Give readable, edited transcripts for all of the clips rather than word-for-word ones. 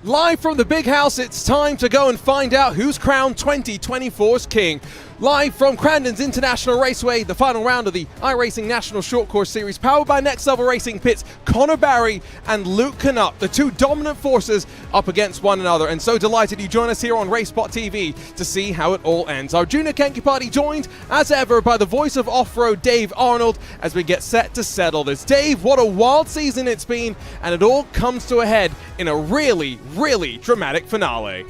Live from the big house, it's time to go and find out who's crowned 2024's king. Live from Crandon's International Raceway, the final round of the iRacing National Short Course Series, powered by Next Level Racing Pits, Connor Barry and Luke Knupp, the two dominant forces up against one another. And so delighted you join us here on RaceSpotTV to see how it all ends. Our junior Kenki party joined, as ever, by the voice of off-road Dave Arnold as we get set to settle this. Dave, what a wild season it's been, and it all comes to a head in a really, really dramatic finale.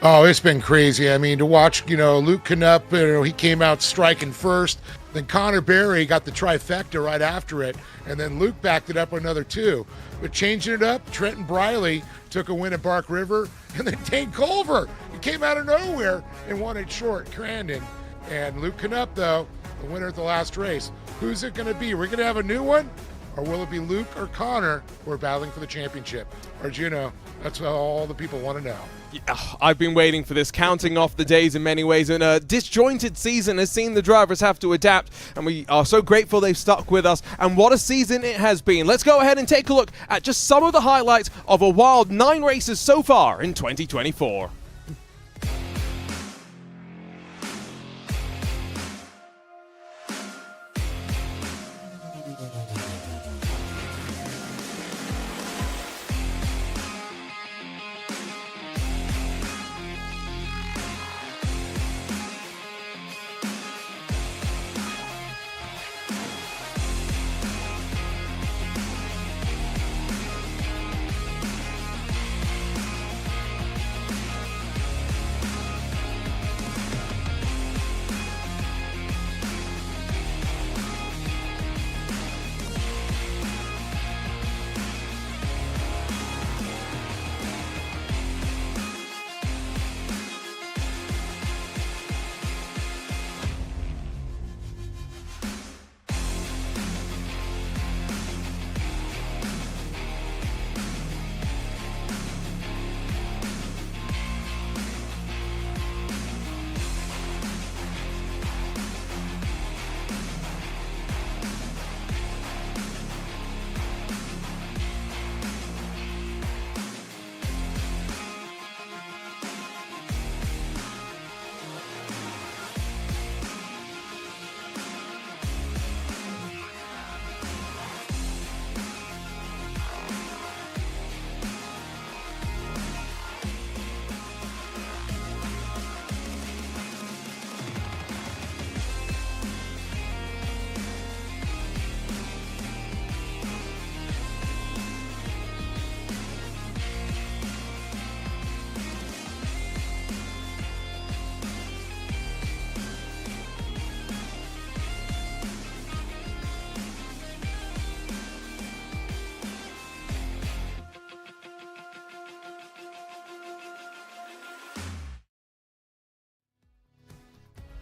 Oh, it's been crazy. I mean, to watch, Luke Knupp, he came out striking first. Then Connor Barry got the trifecta right after it. And then Luke backed it up with another two. But changing it up, Trenton Briley took a win at Bark River. And then Dane Culver, he came out of nowhere and won it short, Crandon. And Luke Knupp, though, the winner at the last race. Who's it going to be? We're going to have a new one? Or will it be Luke or Connor who are battling for the championship? Arjuno, that's what all the people want to know. Yeah, I've been waiting for this, counting off the days in many ways, and a disjointed season has seen the drivers have to adapt, and we are so grateful they've stuck with us, and what a season it has been. Let's go ahead and take a look at just some of the highlights of a wild 9 races so far in 2024.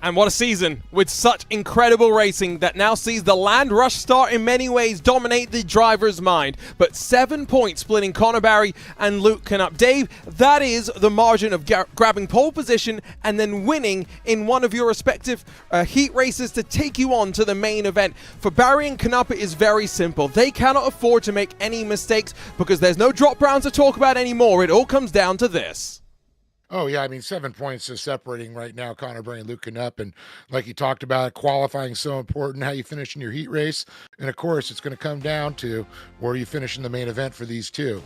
And what a season with such incredible racing that now sees the Land Rush Star in many ways dominate the driver's mind. But 7 points splitting Connor Barry and Luke Knupp. Dave, that is the margin of grabbing pole position and then winning in one of your respective heat races to take you on to the main event. For Barry and Knupp, it is very simple. They cannot afford to make any mistakes because there's no drop rounds to talk about anymore. It all comes down to this. Oh, yeah, I mean, 7 points is separating right now, Connor Barry and Luke Knupp. And like you talked about, qualifying so important, how you finish in your heat race. And, of course, it's going to come down to where you finish in the main event for these two.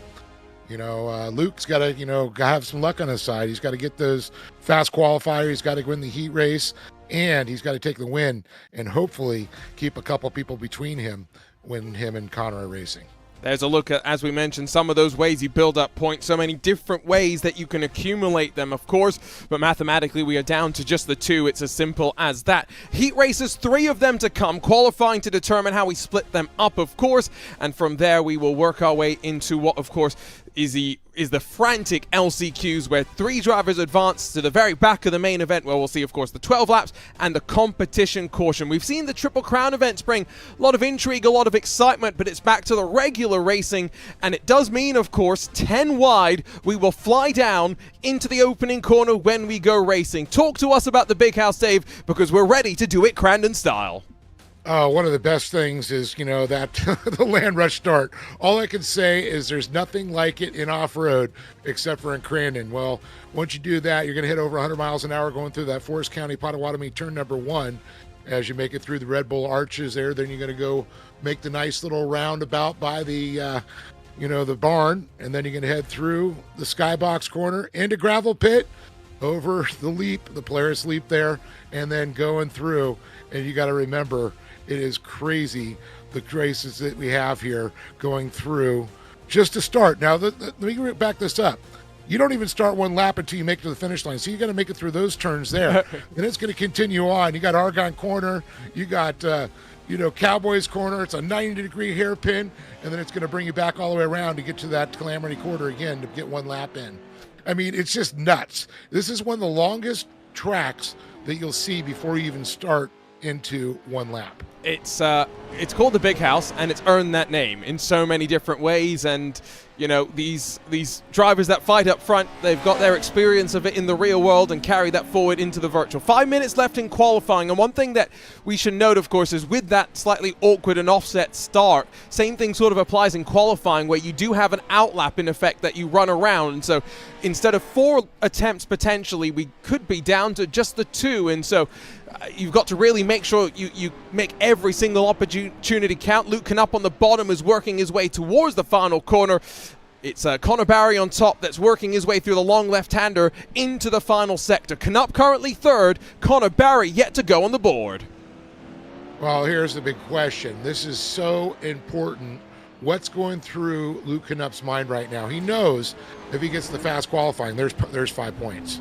Luke's got to, have some luck on his side. He's got to get those fast qualifiers. He's got to win the heat race. And he's got to take the win and hopefully keep a couple people between him when him and Connor are racing. There's a look at, as we mentioned, some of those ways you build up points, so many different ways that you can accumulate them, of course, but mathematically we are down to just the 2. It's as simple as that. Heat races, 3 of them to come, qualifying to determine how we split them up, of course, and from there we will work our way into what, of course, is the frantic LCQs, where 3 drivers advance to the very back of the main event, where we'll see, of course, the 12 laps and the competition caution. We've seen the Triple Crown events bring a lot of intrigue, a lot of excitement, but it's back to the regular racing, and it does mean, of course, 10 wide, we will fly down into the opening corner when we go racing. Talk to us about the big house, Dave, because we're ready to do it Crandon style. One of the best things is, that the land rush start. All I can say is there's nothing like it in off-road except for in Crandon. Well, once you do that, you're going to hit over 100 miles an hour going through that Forest County Potawatomi turn number 1 as you make it through the Red Bull arches there. Then you're going to go make the nice little roundabout by the, the barn, and then you're going to head through the skybox corner into gravel pit, over the leap, the Polaris leap there, and then going through. And you got to remember, it is crazy, the races that we have here going through just to start. Now, let me back this up. You don't even start one lap until you make it to the finish line. So you got to make it through those turns there. And it's going to continue on. You got Argonne Corner. You got, Cowboys Corner. It's a 90-degree hairpin. And then it's going to bring you back all the way around to get to that Calamity Quarter again to get one lap in. I mean, it's just nuts. This is one of the longest tracks that you'll see before you even start into one lap. It's called the Big House, and it's earned that name in so many different ways. And these drivers that fight up front, they've got their experience of it in the real world and carry that forward into the virtual. 5 minutes left in qualifying, and one thing that we should note, of course, is with that slightly awkward and offset start, same thing sort of applies in qualifying, where you do have an outlap in effect that you run around. And so instead of 4 attempts potentially, we could be down to just the 2. And so you've got to really make sure you make every single opportunity count. Luke Knupp on the bottom is working his way towards the final corner. It's Connor Barry on top that's working his way through the long left-hander into the final sector. Knupp currently 3rd, Connor Barry yet to go on the board. Well, here's the big question. This is so important. What's going through Luke Knupp's mind right now? He knows if he gets the fast qualifying, there's 5 points.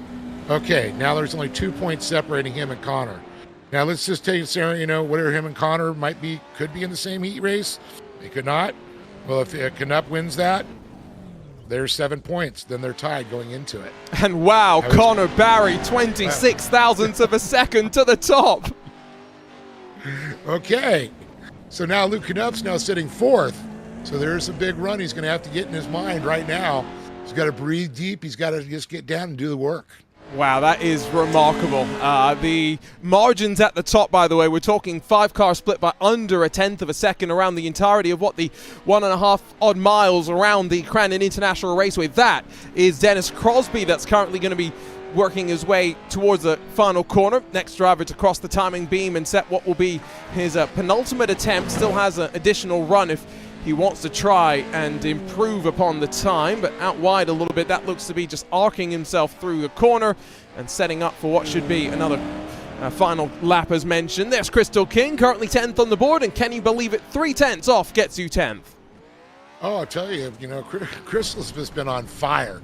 Okay, now there's only 2 points separating him and Connor. Now let's just take Sarah, whether him and Connor could be in the same heat race. They could not. Well, if Knupp wins that, there's 7 points. Then they're tied going into it. And wow, Connor Barry, 26 thousandths of a second to the top. Okay, so now Luke Knupp's now sitting 4th. So there's a big run he's going to have to get in his mind right now. He's got to breathe deep. He's got to just get down and do the work. Wow, that is remarkable. The margins at the top, by the way, we're talking 5-car split by under 1/10 of a second around the entirety of what the 1.5 odd miles around the Crandon International Raceway. That is Dennis Crosby that's currently going to be working his way towards the final corner. Next driver to cross the timing beam and set what will be his penultimate attempt. Still has an additional run if he wants to try and improve upon the time, but out wide a little bit. That looks to be just arcing himself through the corner and setting up for what should be another final lap as mentioned. There's Crystal King, currently 10th on the board, and can you believe it, 3/10 off gets you 10th. Oh, I'll tell you, Crystal's just been on fire.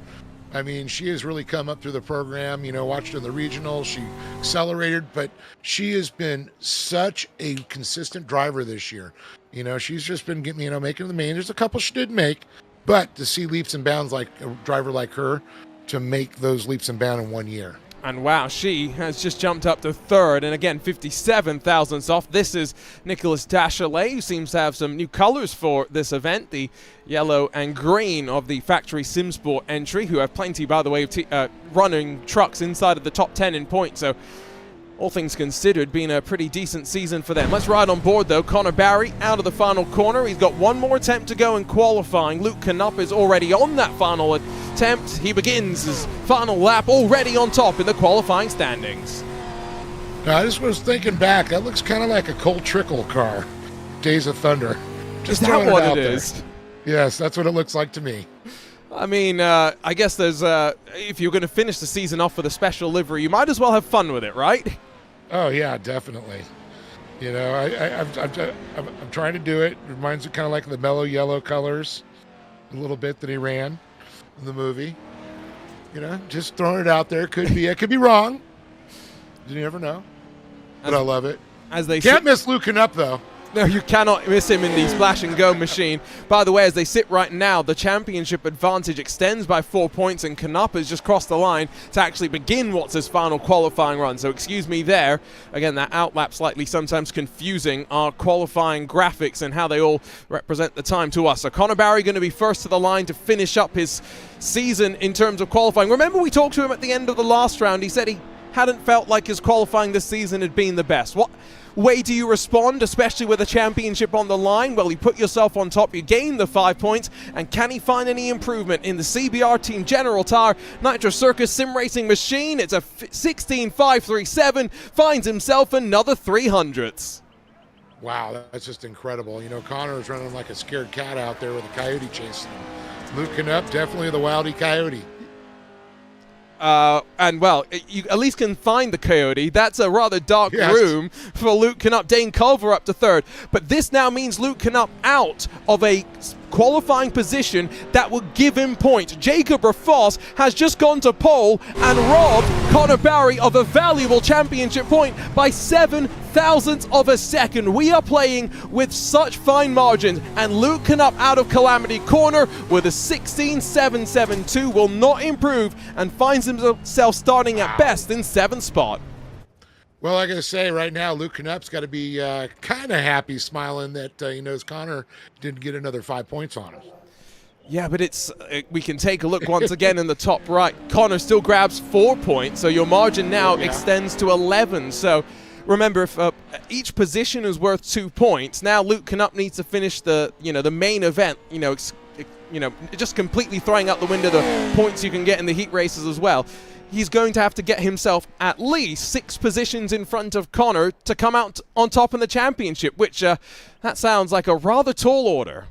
I mean, she has really come up through the program, watched her in the regional. She accelerated, but she has been such a consistent driver this year. She's just been getting, making the main. There's a couple she didn't make, but to see leaps and bounds like a driver like her to make those leaps and bounds in 1 year. And wow, she has just jumped up to 3rd, and again, 57 thousandths off. This is Nicholas Dashalet, who seems to have some new colors for this event, the yellow and green of the factory SimSport entry, who have plenty, by the way, of running trucks inside of the top 10 in points. So all things considered, been a pretty decent season for them. Let's ride on board, though. Connor Barry out of the final corner. He's got one more attempt to go in qualifying. Luke Knupp is already on that final attempt. He begins his final lap already on top in the qualifying standings. Now, I just was thinking back. That looks kind of like a Cole Trickle car, Days of Thunder. Is that what it is? Yes, that's what it looks like to me. I mean, I guess there's if you're going to finish the season off with a special livery, you might as well have fun with it, right? Oh yeah, definitely. I'm trying to do it. It reminds me kind of like the mellow yellow colors, a little bit that he ran in the movie. Just throwing it out there. Could be wrong. You never know. But I love it. As they can't miss Luke Knupp though. No, you cannot miss him in the splash and go machine. By the way, as they sit right now, the championship advantage extends by 4 points, and Knupp has just crossed the line to actually begin what's his final qualifying run. So excuse me there. Again, that outlap slightly sometimes confusing our qualifying graphics and how they all represent the time to us. So Connor Barry going to be first to the line to finish up his season in terms of qualifying. Remember, we talked to him at the end of the last round. He said he hadn't felt like his qualifying this season had been the best. way do you respond, especially with a championship on the line? Well, you put yourself on top, you gain the 5 points, and can he find any improvement in the CBR Team General Tire Nitro Circus Sim Racing machine? It's a 16.537, finds himself another 300s. Wow, that's just incredible. You know, Connor is running like a scared cat out there with a coyote chasing him. Luke Knupp, definitely the wildy coyote. And well, you at least can find the coyote. That's a rather dark room for Luke Knupp. Dane Culver up to third. But this now means Luke Knupp out of a qualifying position that will give him points. Jacob Rafoss has just gone to pole and robbed Connor Barry of a valuable championship point by 7 thousandths of a second. We are playing with such fine margins, and Luke Knupp out of Calamity Corner with a 16.772 will not improve and finds himself starting at best in 7th spot. Well, I gotta say, right now, Luke Knupp's got to be kind of happy, smiling that he knows Connor didn't get another 5 points on him. Yeah, but it's we can take a look once again in the top right. Connor still grabs 4 points, so your margin now extends to 11. So remember, if each position is worth 2 points, now Luke Knupp needs to finish the the main event. Just completely throwing out the window the points you can get in the heat races as well. He's going to have to get himself at least 6 positions in front of Connor to come out on top in the championship, which that sounds like a rather tall order.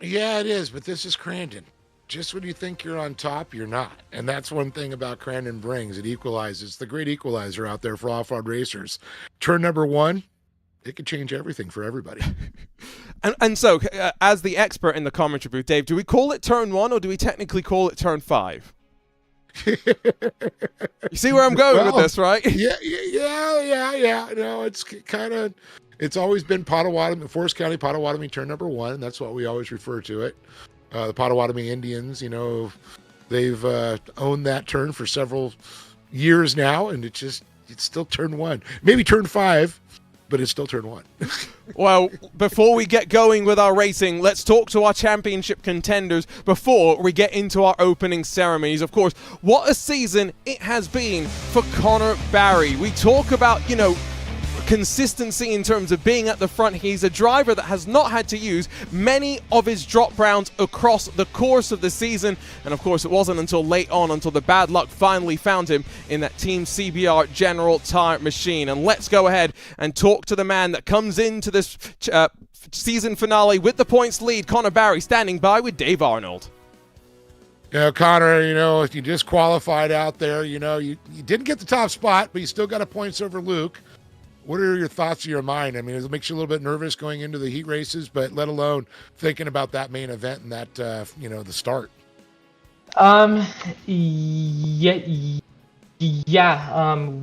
Yeah, it is, but this is Crandon. Just when you think you're on top, you're not. And that's one thing about Crandon brings. It equalizes. The great equalizer out there for off-road racers. Turn number 1, it could change everything for everybody. And so, as the expert in the commentary booth, Dave, do we call it turn 1 or do we technically call it turn 5? You see where I'm going with this, right? Yeah. No, it's always been Potawatomi, Forest County, Potawatomi turn number 1. And that's what we always refer to it. The Potawatomi Indians, they've owned that turn for several years now, and it's still turn 1. Maybe turn 5, but it's still turn 1. Well, before we get going with our racing, let's talk to our championship contenders before we get into our opening ceremonies. Of course, what a season it has been for Connor Barry. We talk about, consistency in terms of being at the front. He's a driver that has not had to use many of his drop rounds across the course of the season, and of course it wasn't until late on until the bad luck finally found him in that Team CBR General Tire machine. And let's go ahead and talk to the man that comes into this season finale with the points lead. Connor Barry standing by with Dave Arnold. Connor, you just qualified out there. You didn't get the top spot, but you still got a points over Luke. What are your thoughts in your mind? I mean, it makes you a little bit nervous going into the heat races, but let alone thinking about that main event and that, the start.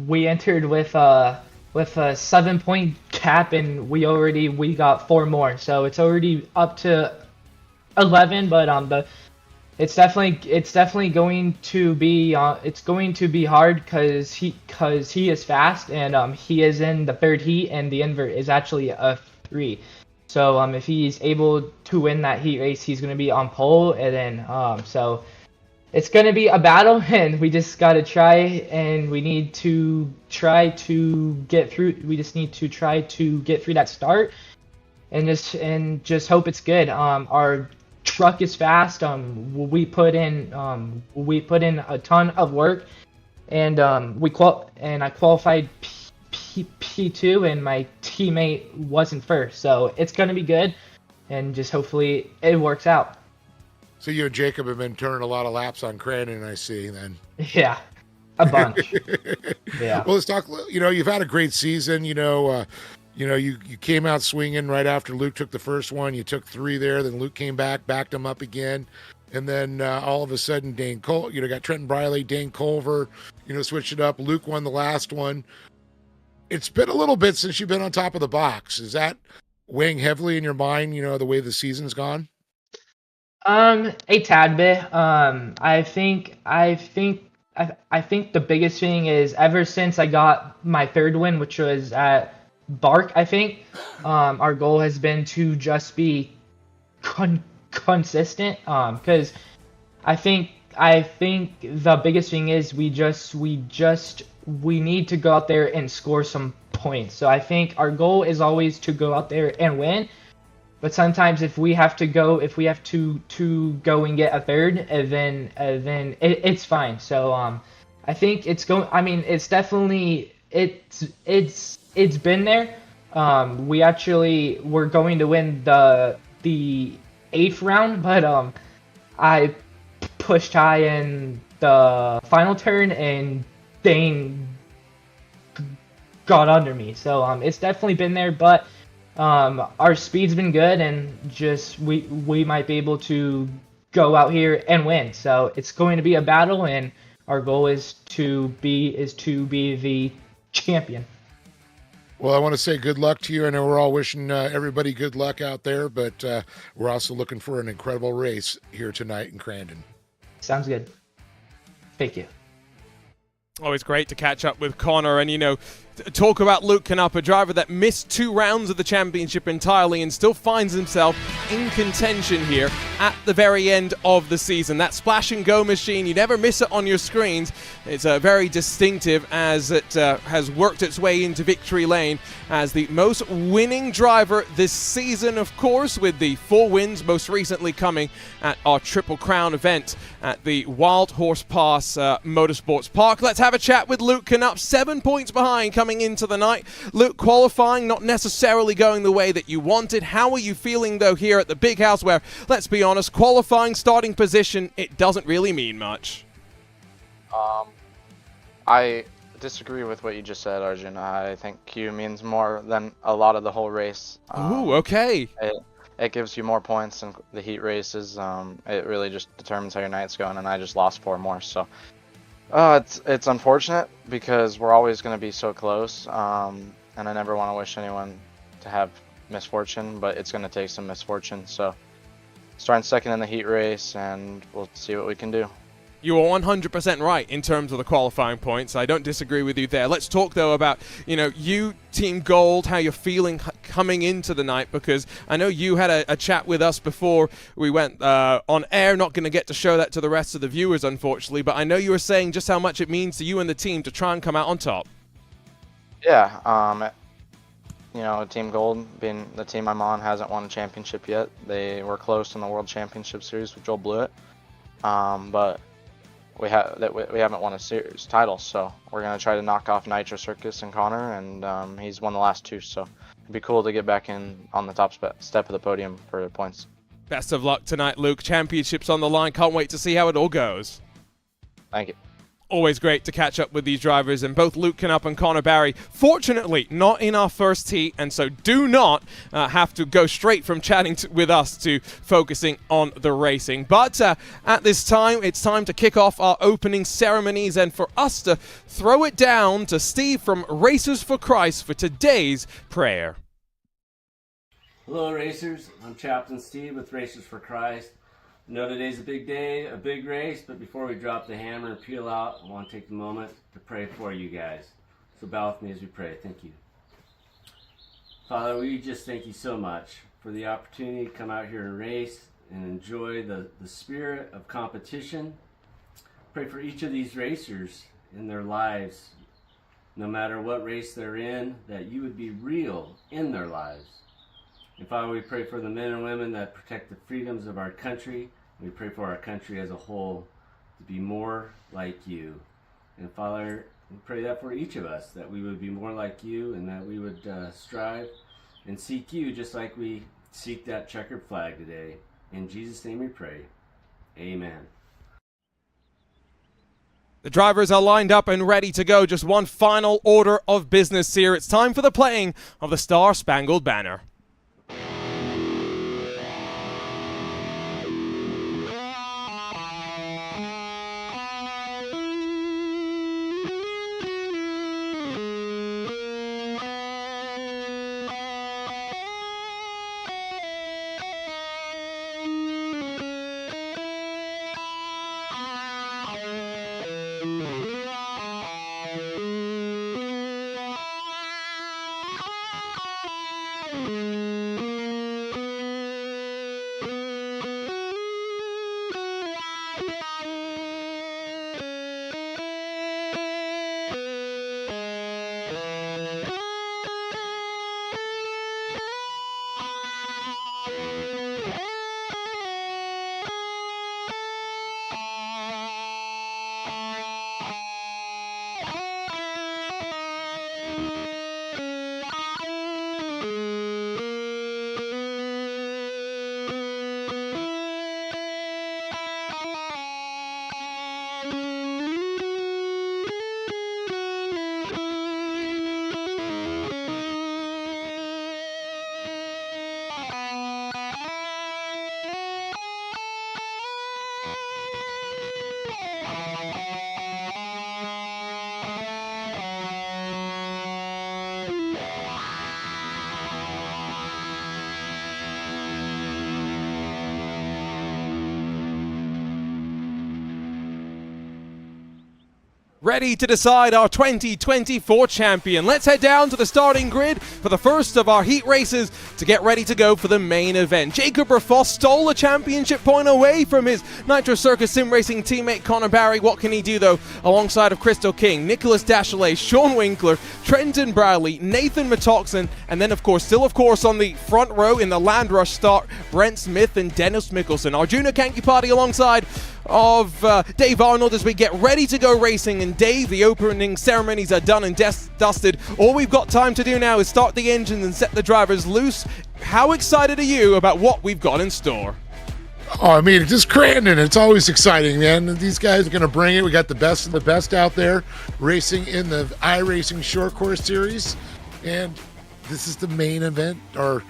We entered with a 7-point cap, and we got 4 more, so it's already up to 11. But it's definitely going to be hard because he is fast, and he is in the 3rd heat, and the invert is actually a 3. So if he's able to win that heat race, he's going to be on pole, and then so it's going to be a battle, and we just got to try, and we need to try to get through. We just need to try to get through that start, and just hope it's good. Our truck is fast. We put in a ton of work, and I qualified P2, and my teammate wasn't first, so it's gonna be good, and just hopefully it works out. So you and Jacob have been turning a lot of laps on Crandon, I see. Then yeah, a bunch. Yeah. Well, let's talk. You've had a great season. You came out swinging right after Luke took the first one. You took 3 there. Then Luke came back, backed him up again. And then all of a sudden, got Trenton Briley, Dane Culver, switched it up. Luke won the last one. It's been a little bit since you've been on top of the box. Is that weighing heavily in your mind, the way the season's gone? A tad bit. I think the biggest thing is ever since I got my 3rd win, which was at Bark, I think, our goal has been to just be consistent, because I think the biggest thing is we need to go out there and score some points. So I think our goal is always to go out there and win. But sometimes if we have to go and get a third, and then it's fine. So I think it's going. I mean, it's definitely it's been there. We actually were going to win the 8th round, but I pushed high in the final turn and Dane got under me. So it's definitely been there, but our speed's been good, and just we might be able to go out here and win. So it's going to be a battle, and our goal is to be the champion. Well, I want to say good luck to you. I know we're all wishing everybody good luck out there, but we're also looking for an incredible race here tonight in Crandon. Sounds good. Thank you. Always great to catch up with Connor, and talk about Luke Knupp, a driver that missed 2 rounds of the championship entirely and still finds himself in contention here at the very end of the season. That splash and go machine, you never miss it on your screens. It's very distinctive as it has worked its way into victory lane as the most winning driver this season, of course, with the 4 wins most recently coming at our Triple Crown event at the Wild Horse Pass Motorsports Park. Let's have a chat with Luke Knupp, 7 points behind coming into the night. Luke, qualifying not necessarily going the way that you wanted. How are you feeling, though, here at the Big House where, let's be honest, qualifying starting position, it doesn't really mean much? I disagree with what you just said, Arjun. I think Q means more than a lot of the whole race. Ooh, okay. It gives you more points in the heat races. It really just determines how your night's going, and I just lost 4 more, so it's unfortunate because we're always going to be so close, and I never want to wish anyone to have misfortune, but it's going to take some misfortune. So starting second in the heat race, and we'll see what we can do. You are 100% right in terms of the qualifying points. I don't disagree with you there. Let's talk, though, about, you, Team Gold, how you're feeling coming into the night, because I know you had a chat with us before we went on air. Not going to get to show that to the rest of the viewers, unfortunately, but I know you were saying just how much it means to you and the team to try and come out on top. Yeah, Team Gold, being the team I'm on, hasn't won a championship yet. They were close in the World Championship Series with Joel Blewett, but we haven't won a series title, so we're going to try to knock off Nitro Circus and Connor, and he's won the last 2, so it'd be cool to get back in on the top step of the podium for points. Best of luck tonight, Luke. Championships on the line. Can't wait to see how it all goes. Thank you. Always great to catch up with these drivers, and both Luke Knupp and Connor Barry, fortunately, not in our first heat, and so do not have to go straight from chatting with us to focusing on the racing. But at this time, it's time to kick off our opening ceremonies, and for us to throw it down to Steve from Racers for Christ for today's prayer. Hello, racers. I'm Chaplain Steve with Racers for Christ. I know today's a big day, a big race, but before we drop the hammer and peel out, I want to take the moment to pray for you guys. So bow with me as we pray. Thank you. Father, we just thank you so much for the opportunity to come out here and race and enjoy the spirit of competition. Pray for each of these racers in their lives, no matter what race they're in, that you would be real in their lives. And Father, we pray for the men and women that protect the freedoms of our country. We pray for our country as a whole to be more like you. And Father, we pray that for each of us, that we would be more like you, and that we would strive and seek you just like we seek that checkered flag today. In Jesus' name we pray. Amen. The drivers are lined up and ready to go. Just one final order of business here. It's time for the playing of the Star Spangled Banner. ready to decide our 2024 champion. Let's head down to the starting grid for the first of our heat races to get ready to go for the main event. Jacob Rafoss stole a championship point away from his Nitro Circus Sim Racing teammate Connor Barry. What can he do though? Alongside of Crystal King, Nicholas Dachelet, Sean Winkler, Trenton Bradley, Nathan Matoxen, and then of course, on the front row in the Land Rush start, Brent Smith and Dennis Mickelson. Our junior Kanky party alongside of Dave Arnold as we get ready to go racing. And Dave, the opening ceremonies are done and dusted. All we've got time to do now is start the engines and set the drivers loose. How excited are you about what we've got in store? Oh, I mean, it's just Crandon. It's always exciting, man. These guys are going to bring it. We got the best of the best out there racing in the iRacing Short Course Series. And this is the main event, or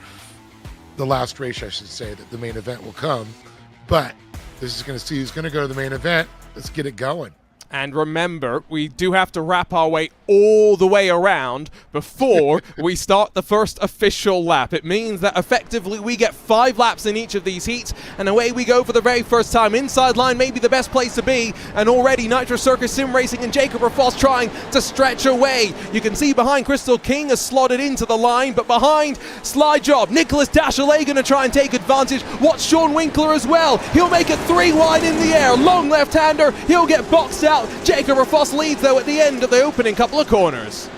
the last race, I should say, that the main event will come. But this is going to see who's going to go to the main event. Let's get it going. And remember, we do have to wrap our way all the way around before we start the first official lap. It means that effectively we get 5 laps in each of these heats, and away we go for the very first time. Inside line may be the best place to be, and already Nitro Circus Sim Racing and Jacob Rafoss trying to stretch away. You can see behind Crystal King has slotted into the line, but behind Slide Job, Nicholas Dachelet going to try and take advantage. Watch Sean Winkler as well. He'll make it 3 wide in the air. Long left-hander. He'll get boxed out. Jacob Rafoss leads though at the end of the opening couple of corners.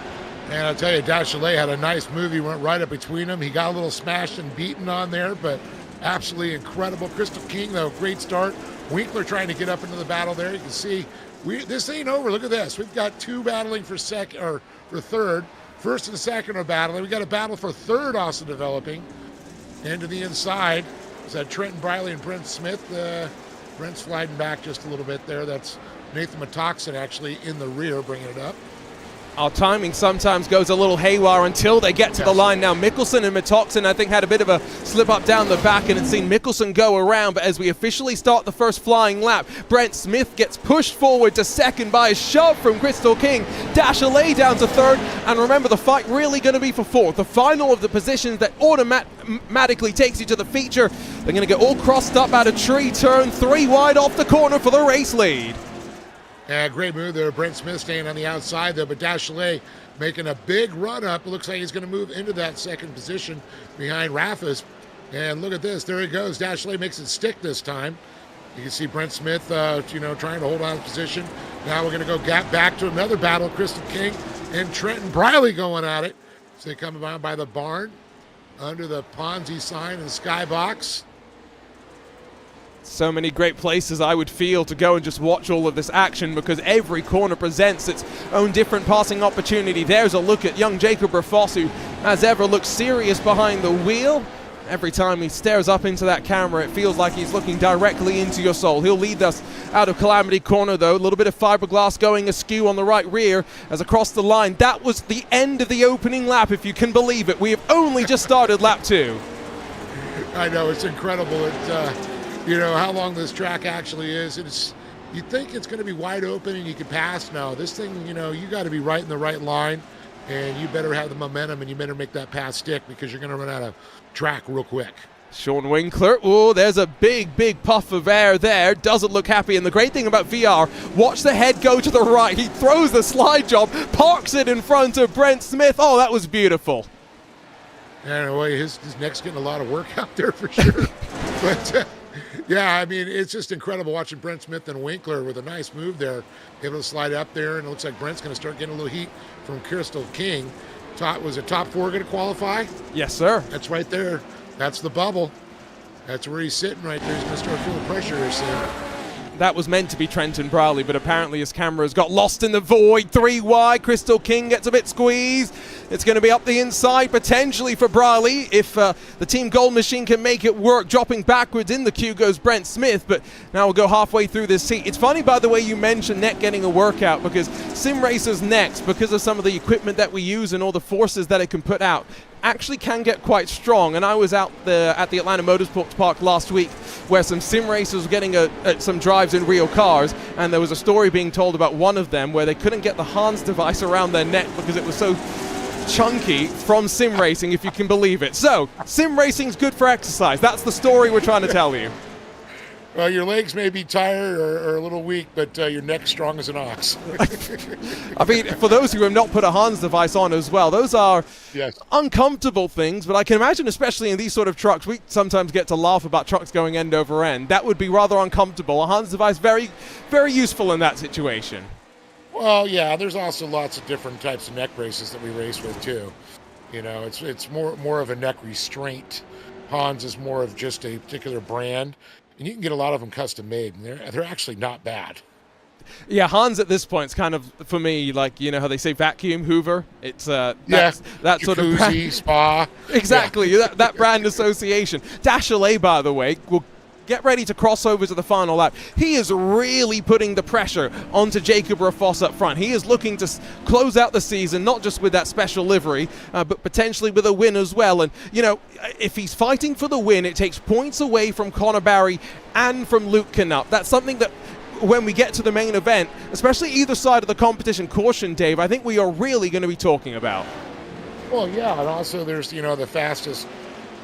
And I'll tell you, Dachelet had a nice move. He went right up between them. He got a little smashed and beaten on there, but absolutely incredible. Crystal King, though, great start. Winkler trying to get up into the battle there. You can see this ain't over. Look at this. We've got 2 battling for third. First and second are battling. We got a battle for third also developing. And to the inside is that Trenton Briley and Brent Smith. Brent's sliding back just a little bit there. That's Nathan Matoxen actually in the rear bringing it up. Our timing sometimes goes a little haywire until they get to the line. Now Mickelson and Matoxen, I think, had a bit of a slip up down the back and had seen Mickelson go around. But as we officially start the first flying lap, Brent Smith gets pushed forward to second by a shove from Crystal King. Dachelet down to third. And remember, the fight really going to be for fourth. The final of the positions that automatically takes you to the feature. They're going to get all crossed up out of tree turn, 3 wide off the corner for the race lead. Yeah, great move there. Brent Smith staying on the outside there, but Dachelet making a big run up. It looks like he's going to move into that second position behind Raffas. And look at this. There he goes. Dachelet makes it stick this time. You can see Brent Smith, trying to hold on to position. Now we're going to go back to another battle. Crystal King and Trenton Briley going at it. So they come around by the barn under the Ponzi sign and the skybox. So many great places I would feel to go and just watch all of this action, because every corner presents its own different passing opportunity. There's a look at young Jacob Rafoss, who, as ever, looks serious behind the wheel. Every time he stares up into that camera, it feels like he's looking directly into your soul. He'll lead us out of Calamity Corner, though. A little bit of fiberglass going askew on the right rear as across the line. That was the end of the opening lap, if you can believe it. We have only just started lap 2. I know, it's incredible. How long this track actually is. You think it's going to be wide open and you can pass. No, this thing, you got to be right in the right line, and you better have the momentum, and you better make that pass stick, because you're going to run out of track real quick. Sean Winkler, there's a big puff of air there. Doesn't look happy. And the great thing about VR, watch the head go to the right. He throws the slide job, parks it in front of Brent Smith. Oh, that was beautiful. Anyway, his neck's getting a lot of work out there for sure. But yeah, I mean, it's just incredible watching Brent Smith and Winkler with a nice move there, able to slide up there, and it looks like Brent's going to start getting a little heat from Crystal King. Was it top 4 going to qualify? Yes, sir. That's right there. That's the bubble. That's where he's sitting right there. He's going to start feeling pressure here soon. That was meant to be Trenton Briley, but apparently his camera's got lost in the void. 3 wide. Crystal King gets a bit squeezed. It's going to be up the inside, potentially for Briley, if the Team Gold Machine can make it work. Dropping backwards in the queue goes Brent Smith, but now we'll go halfway through this seat. It's funny, by the way, you mentioned neck getting a workout, because Sim Racers necks, because of some of the equipment that we use and all the forces that it can put out, actually can get quite strong. And I was out at the Atlanta Motorsports Park last week, where some sim racers were getting some drives in real cars, and there was a story being told about one of them where they couldn't get the Hans device around their neck because it was so chunky from sim racing, if you can believe it. So sim racing's good for exercise. That's the story we're trying to tell you. Well, your legs may be tired or a little weak, but your neck's strong as an ox. I mean, for those who have not put a Hans device on as well, those are Yes. uncomfortable things, but I can imagine, especially in these sort of trucks, we sometimes get to laugh about trucks going end over end. That would be rather uncomfortable. A Hans device, very, very useful in that situation. Well, yeah, there's also lots of different types of neck braces that we race with, too. You know, it's more of a neck restraint. Hans is more of just a particular brand. And you can get a lot of them custom made, and they're actually not bad. Yeah, Hans at this point is kind of, for me, like, you know how they say vacuum Hoover? It's that sort of Jacuzzi, spa. Exactly, that brand association. Dashley, by the way, will get ready to cross over to the final lap. He is really putting the pressure onto Jacob Rafos up front. He is looking to close out the season, not just with that special livery, but potentially with a win as well. And, you know, if he's fighting for the win, it takes points away from Connor Barry and from Luke Knupp. That's something that, when we get to the main event, especially either side of the competition caution, Dave, I think we are really going to be talking about. Well, yeah, and also there's, you know, the fastest,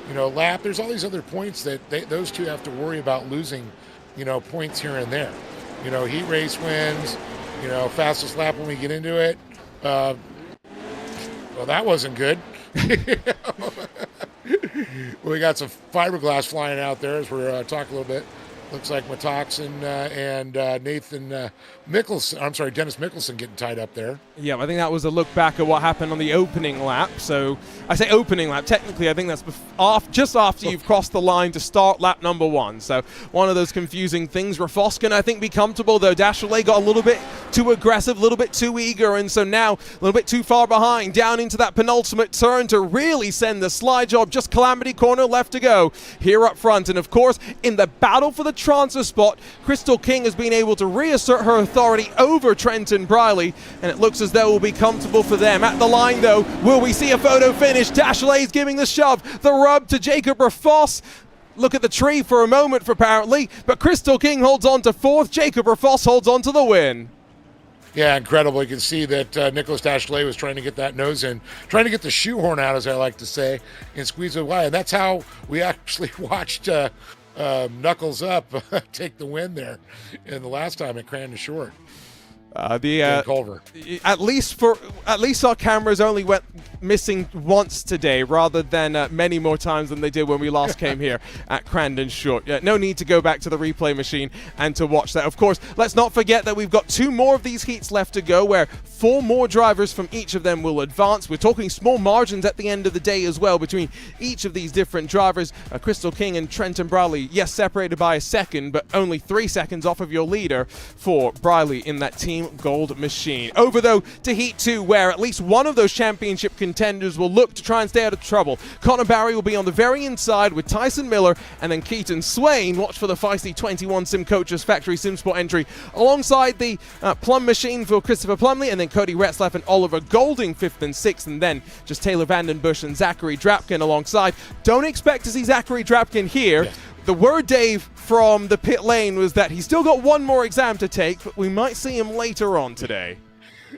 you know, lap. There's all these other points that those two have to worry about losing, you know, points here and there. You know, heat race wins, you know, fastest lap when we get into it. Well, that wasn't good. We got some fiberglass flying out there as we're talking a little bit. Looks like Matoxin and Nathan Mickelson, I'm sorry, Dennis Mickelson getting tied up there. Yeah, I think that was a look back at what happened on the opening lap. So I say opening lap. Technically, I think that's just after you've crossed the line to start lap number 1. So one of those confusing things. Rafos can, I think, be comfortable, though. Dashley got a little bit too aggressive, a little bit too eager, and so now a little bit too far behind, down into that penultimate turn to really send the slide job. Just Calamity Corner left to go here up front. And, of course, in the battle for the transfer spot, Crystal King has been able to reassert her authority over Trenton Briley, and it looks as though it will be comfortable for them. At the line, though, will we see a photo finish? Dashley's giving the shove, the rub to Jacob Rafos. Look at the tree for a moment, apparently, but Crystal King holds on to 4th. Jacob Rafos holds on to the win. Yeah, incredible. You can see that Nicholas Dashley was trying to get that nose in, trying to get the shoehorn out, as I like to say, and squeeze it away. And that's how we actually watched Knuckles Up take the win there in the last time at Crandon Short. Culver. At least our cameras only went missing once today, rather than many more times than they did when we last came here at Crandon Short. No need to go back to the replay machine and to watch that. Of course, let's not forget that we've got 2 more of these heats left to go, where 4 more drivers from each of them will advance. We're talking small margins at the end of the day as well between each of these different drivers. Crystal King and Trenton Briley, yes, separated by a second, but only 3 seconds off of your leader for Briley in that Team Gold machine. Over, though, to Heat 2, where at least one of those championship contenders will look to try and stay out of trouble. Connor Barry will be on the very inside with Tyson Miller, and then Keaton Swain. Watch for the feisty 21 Sim Coaches Factory SimSport entry alongside the Plum machine for Christopher Plumley, and then Cody Retzlaff and Oliver Golding 5th and 6th, and then just Taylor Vandenbush and Zachary Drapkin alongside. Don't expect to see Zachary Drapkin here. Yes. The word, Dave, from the pit lane was that he's still got one more exam to take, but we might see him later on today.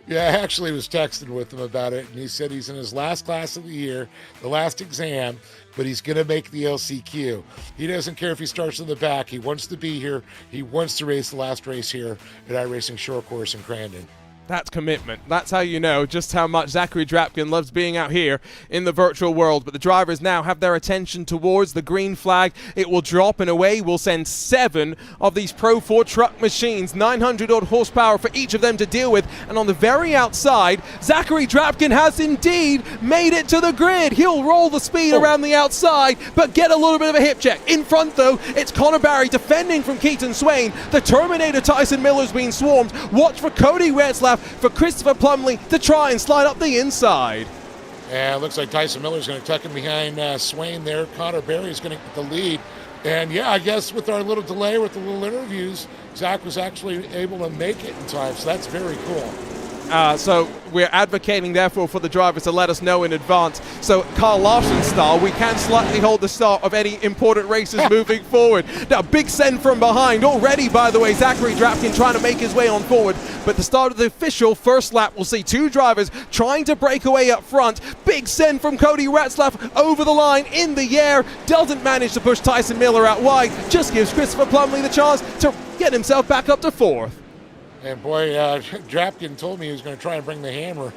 Yeah, I actually was texting with him about it, and he said he's in his last class of the year, the last exam, but he's going to make the LCQ. He doesn't care if he starts in the back. He wants to be here. He wants to race the last race here at iRacing Short Course in Crandon. That's commitment. That's how you know just how much Zachary Drapkin loves being out here in the virtual world. But the drivers now have their attention towards the green flag. It will drop, and away we'll send 7 of these Pro 4 truck machines, 900-odd horsepower for each of them to deal with. And on the very outside, Zachary Drapkin has indeed made it to the grid. He'll roll the speed around the outside, but get a little bit of a hip check. In front, though, it's Connor Barry defending from Keaton Swain. The Terminator Tyson Miller's been swarmed. Watch for Cody Retzlaff, for Christopher Plumley to try and slide up the inside. Yeah, it looks like Tyson Miller's going to tuck him behind Swain there. Connor Barry's going to get the lead. And yeah, I guess with our little delay, with the little interviews, Zach was actually able to make it in time, so that's very cool. So we're advocating, therefore, for the drivers to let us know in advance. So Carl Larson style, we can slightly hold the start of any important races moving forward. Now, big send from behind already, by the way. Zachary Drapkin trying to make his way on forward. But the start of the official first lap, we'll see two drivers trying to break away up front. Big send from Cody Ratzlaff over the line in the air. Doesn't manage to push Tyson Miller out wide. Just gives Christopher Plumley the chance to get himself back up to fourth. And boy, Drapkin told me he was going to try and bring the hammer.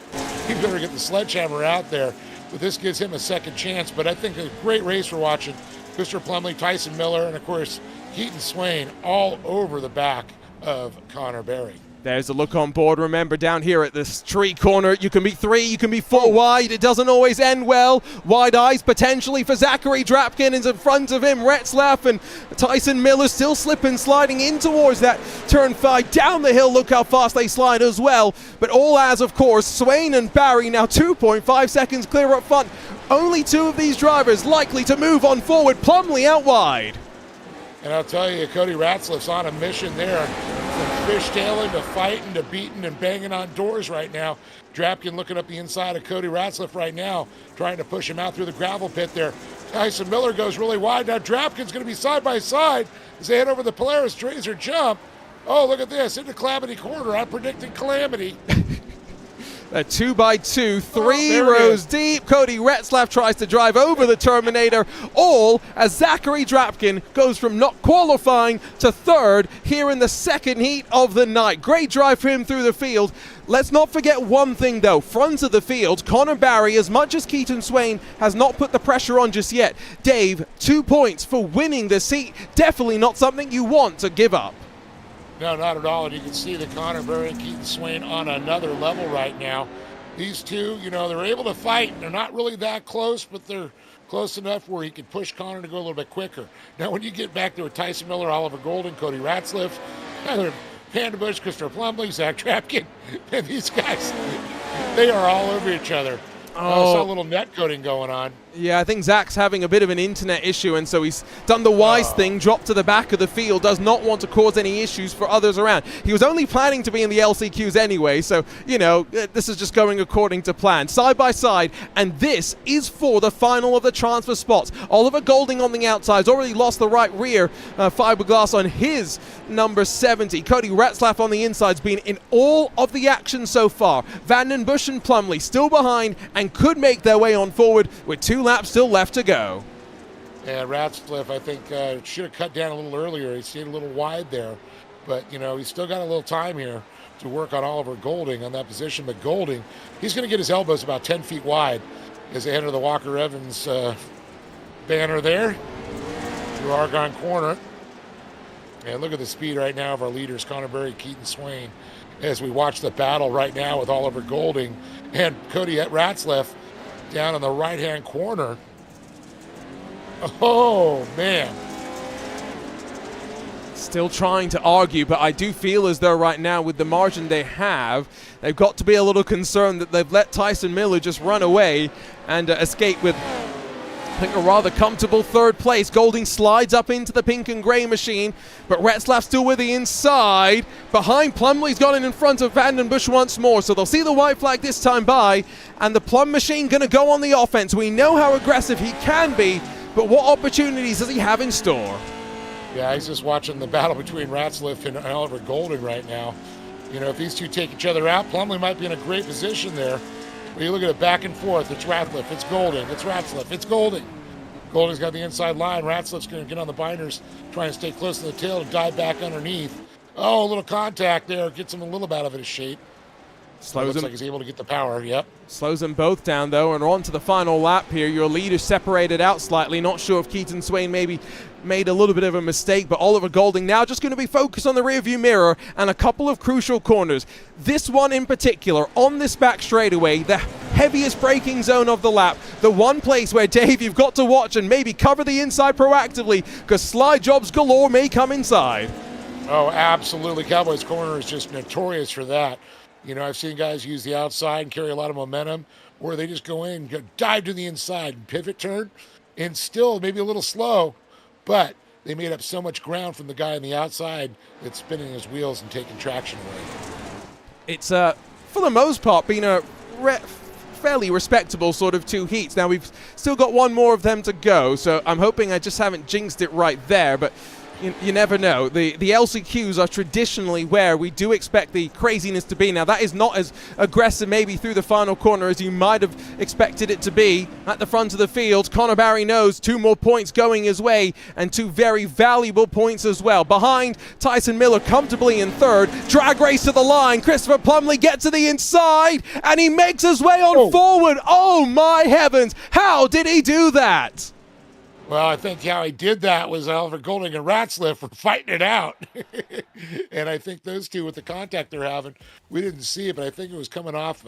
He better get the sledgehammer out there. But this gives him a second chance. But I think a great race we're watching. Christopher Plumley, Tyson Miller, and of course, Keaton Swain all over the back of Connor Berry. There's a look on board. Remember, down here at this street corner, you can be 3, you can be 4 wide. It doesn't always end well. Wide eyes potentially for Zachary Drapkin is in front of him. Retzlaff and Tyson Miller still slipping, sliding in towards that turn 5. Down the hill, look how fast they slide as well. But all as, of course, Swain and Barry now 2.5 seconds clear up front. Only 2 of these drivers likely to move on forward. Plumley out wide. And I'll tell you, Cody Ratzlaff's on a mission there. From fishtailing to fighting to beating and banging on doors right now. Drapkin looking up the inside of Cody Ratzlaff right now, trying to push him out through the gravel pit there. Tyson Miller goes really wide. Now Drapkin's going to be side by side as they head over the Polaris Razor jump. Oh, look at this, into Calamity Corner. I'm predicting Calamity. A 2x2, 3 rows deep. Cody Retzlaff tries to drive over the Terminator, all as Zachary Drapkin goes from not qualifying to 3rd here in the second heat of the night. Great drive for him through the field. Let's not forget one thing though, front of the field, Connor Barry, as much as Keaton Swain has not put the pressure on just yet, Dave, 2 points for winning this heat. Definitely not something you want to give up. No, not at all. And you can see that Connor Berry and Keaton Swain on another level right now. These two, you know, they're able to fight. They're not really that close, but they're close enough where he can push Connor to go a little bit quicker. Now, when you get back there with Tyson Miller, Oliver Golden, Cody Ratzlaff, Tyler Vandenbush, Christopher Plumley, Zach Drapkin, and these guys, they are all over each other. I saw a little net coding going on. Yeah, I think Zach's having a bit of an internet issue, and so he's done the wise thing, dropped to the back of the field, does not want to cause any issues for others around. He was only planning to be in the LCQs anyway, so, you know, this is just going according to plan. Side by side, and this is for the final of the transfer spots. Oliver Golding on the outside has already lost the right rear fiberglass on his number 70. Cody Retzlaff on the inside's been in all of the action so far. Vandenbush and Plumley still behind and could make their way on forward with 2 laps still left to go. Yeah, Ratzlaff, I think, should have cut down a little earlier. He stayed a little wide there. But, you know, he's still got a little time here to work on Oliver Golding on that position. But Golding, he's going to get his elbows about 10 feet wide as they enter the Walker Evans banner there through Argonne Corner. And look at the speed right now of our leaders, Connor Berry, Keaton Swain, as we watch the battle right now with Oliver Golding and Cody Ratzlaff down in the right-hand corner. Oh, man. Still trying to argue, but I do feel as though right now with the margin they have, they've got to be a little concerned that they've let Tyson Miller just run away and escape with, I think, a rather comfortable 3rd place. Golding slides up into the pink and grey machine, but Retzlaff still with the inside. Behind, Plumley's got in front of Vandenbush once more, so they'll see the white flag this time by, and the Plum machine going to go on the offense. We know how aggressive he can be, but what opportunities does he have in store? Yeah, he's just watching the battle between Ratzlaff and Oliver Golding right now. You know, if these two take each other out, Plumley might be in a great position there. But you look at it back and forth. It's Ratzlaff, it's Golding, it's Ratzlaff, it's Golding. Golding's got the inside line. Ratzlaff's going to get on the binders, trying to stay close to the tail to dive back underneath. Oh, a little contact there. Gets him a little bit out of his shape. Looks like he's able to get the power, yep. Slows them both down, though, and we're on to the final lap here. Your leaders separated out slightly. Not sure if Keaton Swain maybe made a little bit of a mistake, but Oliver Golding now just going to be focused on the rearview mirror and a couple of crucial corners. This one in particular, on this back straightaway, the heaviest braking zone of the lap, the one place where, Dave, you've got to watch and maybe cover the inside proactively, because slide jobs galore may come inside. Oh, absolutely. Cowboys Corner is just notorious for that. You know, I've seen guys use the outside and carry a lot of momentum, or they just go in, dive to the inside and pivot turn, and still maybe a little slow, but they made up so much ground from the guy on the outside that's spinning his wheels and taking traction away. It's, for the most part, been a fairly respectable sort of 2 heats. Now, we've still got one more of them to go, so I'm hoping I just haven't jinxed it right there, but You never know. The LCQs are traditionally where we do expect the craziness to be. Now, that is not as aggressive maybe through the final corner as you might have expected it to be. At the front of the field, Connor Barry knows 2 more points going his way, and 2 very valuable points as well. Behind, Tyson Miller comfortably in third. Drag race to the line. Christopher Plumley gets to the inside, and he makes his way on forward. Oh, my heavens. How did he do that? Well, I think how he did that was Oliver Golding and Ratzliff were fighting it out. And I think those two with the contact they're having, we didn't see it, but I think it was coming off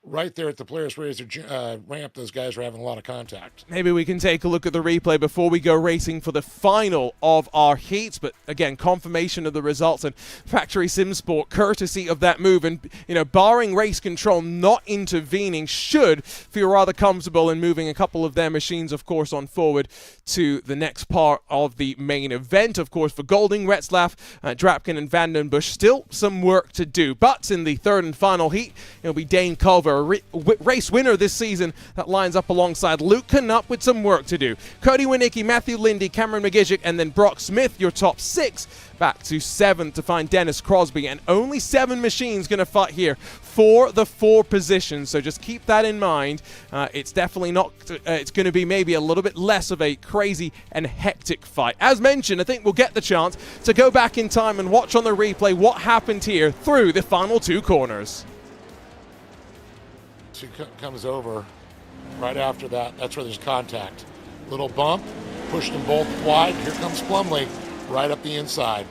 right there at the Polaris Razor ramp. Those guys were having a lot of contact. Maybe we can take a look at the replay before we go racing for the final of our heats. But again, confirmation of the results and Factory Sim Sport, courtesy of that move. And, barring race control not intervening, should feel rather comfortable in moving a couple of their machines, of course, on forward to the next part of the main event. Of course, for Golding, Retzlaff, Drapkin, and Vandenbush, still some work to do. But in the third and final heat, it'll be Dane Culver, a race winner this season, that lines up alongside Luke Knupp with some work to do. Cody Winicki, Matthew Lindy, Cameron McGijic, and then Brock Smith, your top 6. Back to 7th to find Dennis Crosby, and only 7 machines going to fight here for the 4 positions, so just keep that in mind. It's definitely not, it's going to be maybe a little bit less of a crazy and hectic fight. As mentioned, I think we'll get the chance to go back in time and watch on the replay what happened here through the final 2 corners. She comes over right after that. That's where there's contact. Little bump, pushed them both wide. Here comes Plumley right up the inside.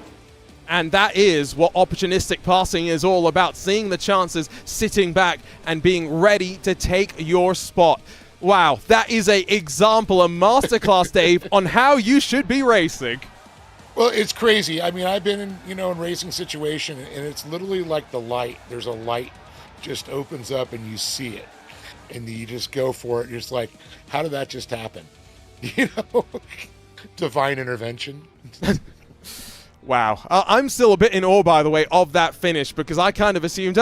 And that is what opportunistic passing is all about, seeing the chances, sitting back, and being ready to take your spot. Wow, that is a example, a masterclass, Dave, on how you should be racing. Well, it's crazy. I mean, I've been in racing situation, and it's literally like the light. There's a light just opens up and you see it, and you just go for it. You're just like, how did that just happen? Divine intervention. Wow. I'm still a bit in awe, by the way, of that finish, because I kind of assumed,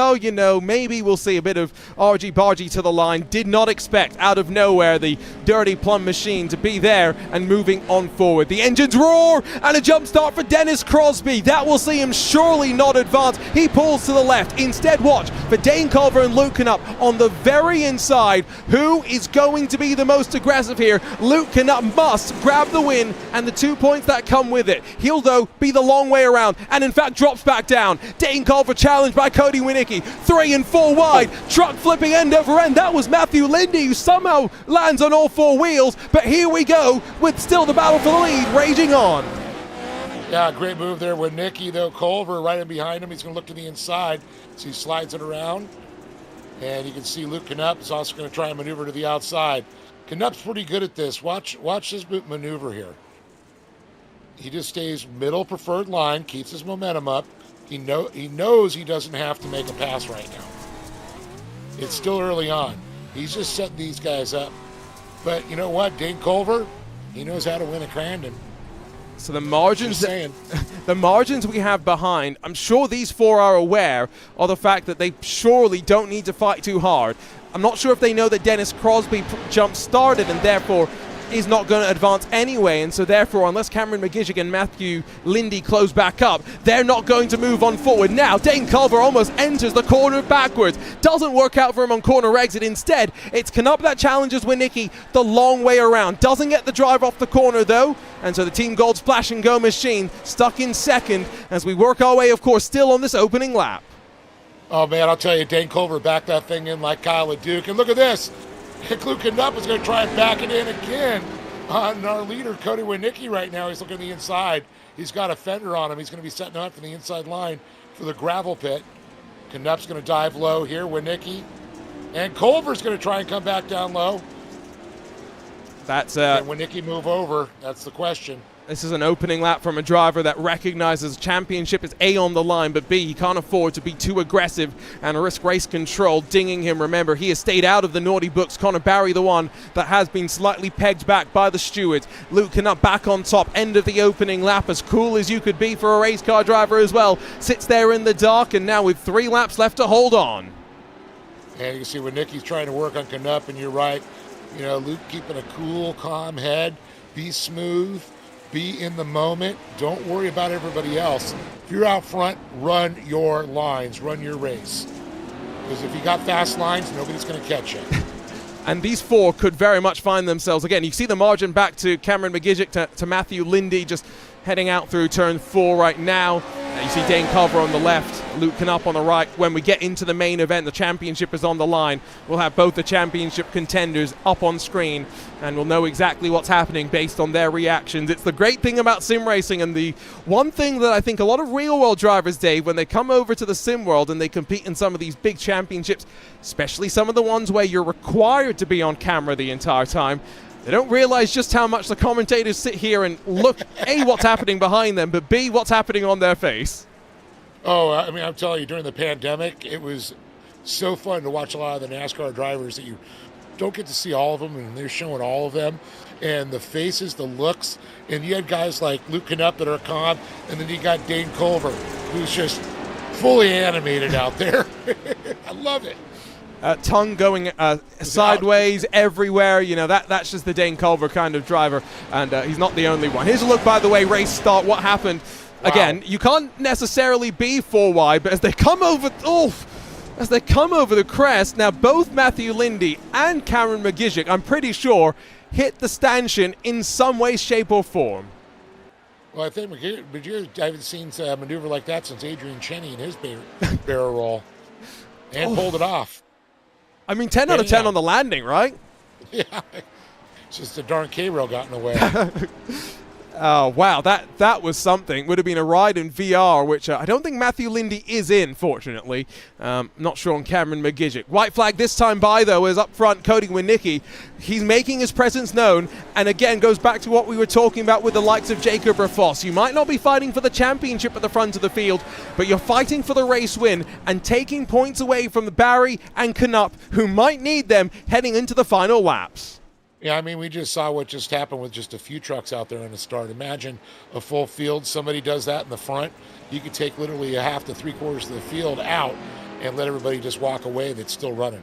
maybe we'll see a bit of argy-bargy to the line. Did not expect, out of nowhere, the Dirty Plum machine to be there and moving on forward. The engines roar, and a jump start for Dennis Crosby. That will see him surely not advance. He pulls to the left. Instead, watch for Dane Culver and Luke Knupp on the very inside. Who is going to be the most aggressive here? Luke Knupp must grab the win and the 2 points that come with it. He'll, though, be the long way around, and in fact drops back down. Dane Culver challenged by Cody Winicki. 3 and 4 wide, truck flipping end over end. That was Matthew Lindy, who somehow lands on all 4 wheels, but here we go with still the battle for the lead raging on. Yeah, great move there with Winicki, though. Culver right in behind him. He's going to look to the inside, so he slides it around, and you can see Luke Knupp is also going to try and maneuver to the outside. Knupp's pretty good at this. Watch this maneuver here. He just stays middle preferred line, keeps his momentum up. He knows he doesn't have to make a pass right now. It's still early on. He's just setting these guys up. But you know what? Dane Culver, he knows how to win at Crandon. So the margins, the margins we have behind, I'm sure these 4 are aware of the fact that they surely don't need to fight too hard. I'm not sure if they know that Dennis Crosby jump started and therefore is not going to advance anyway, and so therefore, unless Cameron McGijic and Matthew Lindy close back up, they're not going to move on forward. Now, Dane Culver almost enters the corner backwards. Doesn't work out for him on corner exit. Instead, it's Knupp that challenges Winicki the long way around. Doesn't get the drive off the corner, though, and so the Team Gold Splash and Go machine stuck in second as we work our way, of course, still on this opening lap. Oh, man, I'll tell you, Dane Culver backed that thing in like Kyle at Duke, and look at this. Luke Knupp is going to try and back it in again on our leader, Cody Winicki, right now. He's looking at the inside. He's got a fender on him. He's going to be setting up for the inside line for the gravel pit. Knupp's going to dive low here, Winicki. And Culver's going to try and come back down low. That's Can Winicki move over? That's the question. This is an opening lap from a driver that recognizes championship is A, on the line, but B, he can't afford to be too aggressive and risk race control, dinging him. Remember, he has stayed out of the naughty books. Connor Barry, the one that has been slightly pegged back by the stewards. Luke Knupp back on top, end of the opening lap, as cool as you could be for a race car driver as well. Sits there in the dark, and now with 3 laps left to hold on. And you can see Winicki's trying to work on Knupp, and you're right. Luke keeping a cool, calm head, be smooth. be in the moment. Don't worry about everybody else. If you're out front, run your lines, run your race. Because if you got fast lines, nobody's going to catch you. And these four could very much find themselves, again, you see the margin back to Cameron McGigick, to Matthew Lindy, just heading out through turn 4 right now. You see Dane Culver on the left, Luke Knupp on the right. When we get into the main event, the championship is on the line. We'll have both the championship contenders up on screen, and we'll know exactly what's happening based on their reactions. It's the great thing about sim racing, and the one thing that I think a lot of real-world drivers, Dave, when they come over to the sim world and they compete in some of these big championships, especially some of the ones where you're required to be on camera the entire time, they don't realize just how much the commentators sit here and look, A, what's happening behind them, but B, what's happening on their face. Oh, I mean, I'm telling you, during the pandemic, it was so fun to watch a lot of the NASCAR drivers that you don't get to see all of them, and they're showing all of them. And the faces, the looks, and you had guys like Luke Knupp that are calm, and then you got Dane Culver, who's just fully animated out there. I love it. Tongue going sideways everywhere. You know, that's just the Dane Culver kind of driver, and he's not the only one. Here's a look, by the way, race start, what happened. Wow. Again, you can't necessarily be 4 wide, but as they come over, the crest, now both Matthew Lindy and Cameron McGigick, I'm pretty sure, hit the stanchion in some way, shape, or form. Well, I think McGigick, I haven't seen a maneuver like that since Adrian Cheney in his barrel roll, and pulled it off. I mean, 10 out of 10 on the landing, right? Yeah. It's just the darn K-rail got in the way. Oh, wow. That was something. Would have been a ride in VR, which I don't think Matthew Lindy is in, fortunately. Not sure on Cameron McGigick. White flag this time by, though, is up front Cody Winicki. He's making his presence known, and again, goes back to what we were talking about with the likes of Jacob Rafoss. You might not be fighting for the championship at the front of the field, but you're fighting for the race win and taking points away from the Barry and Knupp, who might need them heading into the final laps. Yeah, I mean, we just saw what just happened with just a few trucks out there in the start. Imagine a full field. Somebody does that in the front. You could take literally a half to 3/4 of the field out and let everybody just walk away that's still running.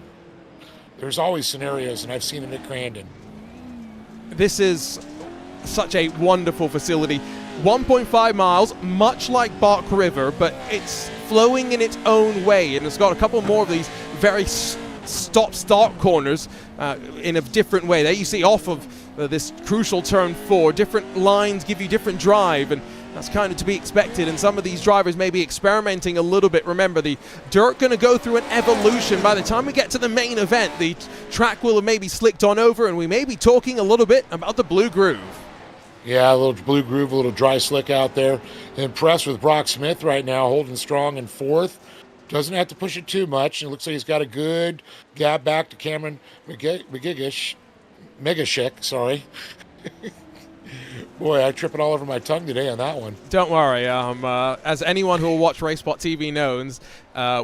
There's always scenarios, and I've seen them at Crandon. This is such a wonderful facility. 1.5 miles, much like Bark River, but it's flowing in its own way, and it's got a couple more of these very stop-start corners in a different way. There you see off of this crucial turn 4, different lines give you different drive, and that's kind of to be expected, and some of these drivers may be experimenting a little bit. Remember, the dirt going to go through an evolution. By the time we get to the main event, the track will have maybe slicked on over, and we may be talking a little bit about the Blue Groove. Yeah, a little Blue Groove, a little dry slick out there. Impressed with Brock Smith right now, holding strong in 4th. Doesn't have to push it too much. It looks like he's got a good gap back to Cameron McGigick. Sorry. Boy, I tripping all over my tongue today on that one. Don't worry. As anyone who will watch RaceSpotTV knows,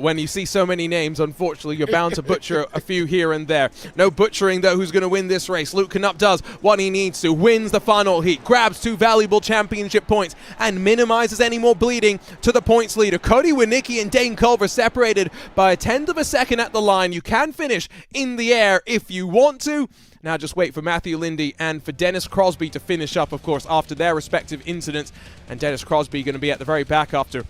when you see so many names, unfortunately, you're bound to butcher a few here and there. No butchering, though, who's going to win this race. Luke Knupp does what he needs to, wins the final heat, grabs 2 valuable championship points, and minimizes any more bleeding to the points leader. Cody Winicki and Dane Culver separated by 1/10 of a second at the line. You can finish in the air if you want to. Now just wait for Matthew Lindy and for Dennis Crosby to finish up, of course, after their respective incidents. And Dennis Crosby going to be at the very back after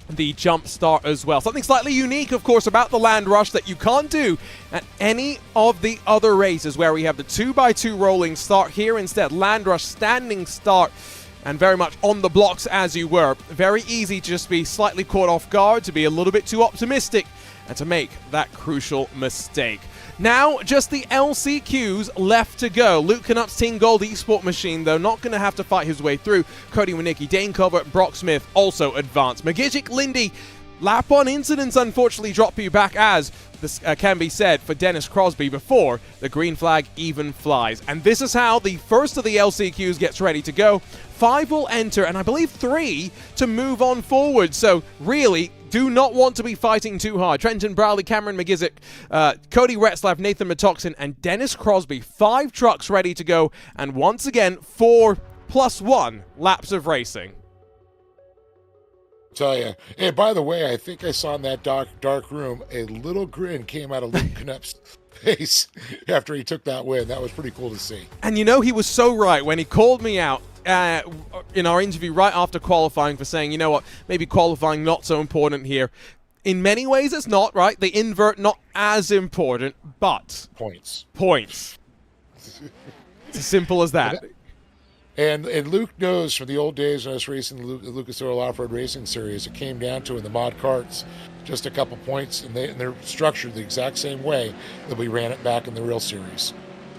the jump start as well. Something slightly unique, of course, about the land rush that you can't do at any of the other races where we have the 2x2 rolling start. Here instead, land rush standing start, and very much on the blocks as you were. Very easy to just be slightly caught off guard, to be a little bit too optimistic, and to make that crucial mistake. Now, just the LCQs left to go. Luke Knupp's Team Gold Esport machine, though, not going to have to fight his way through. Cody Winicki, Dane Culver, Brock Smith also advanced. McGigick, Lindy, lap 1 incidents unfortunately drop you back, as this can be said for Dennis Crosby before the green flag even flies. And this is how the first of the LCQs gets ready to go. 5 will enter, and I believe 3 to move on forward. So really, do not want to be fighting too hard. Trenton Browley, Cameron McGizick, Cody Retzlaff, Nathan Matoxin, and Dennis Crosby. 5 trucks ready to go, and once again, 4+1 laps of racing. Tell you. Hey, by the way, I think I saw in that dark room a little grin came out of Luke Knupp's face after he took that win. That was pretty cool to see. And you know, he was so right when he called me out in our interview right after qualifying for saying, you know what, maybe qualifying not so important here. In many ways, it's not, right? The invert not as important, but Points. It's as simple as that. And Luke knows from the old days when I was racing the Lucas Oil Off-Road Racing Series, it came down to in the mod karts just a couple points, and they're structured the exact same way that we ran it back in the real series.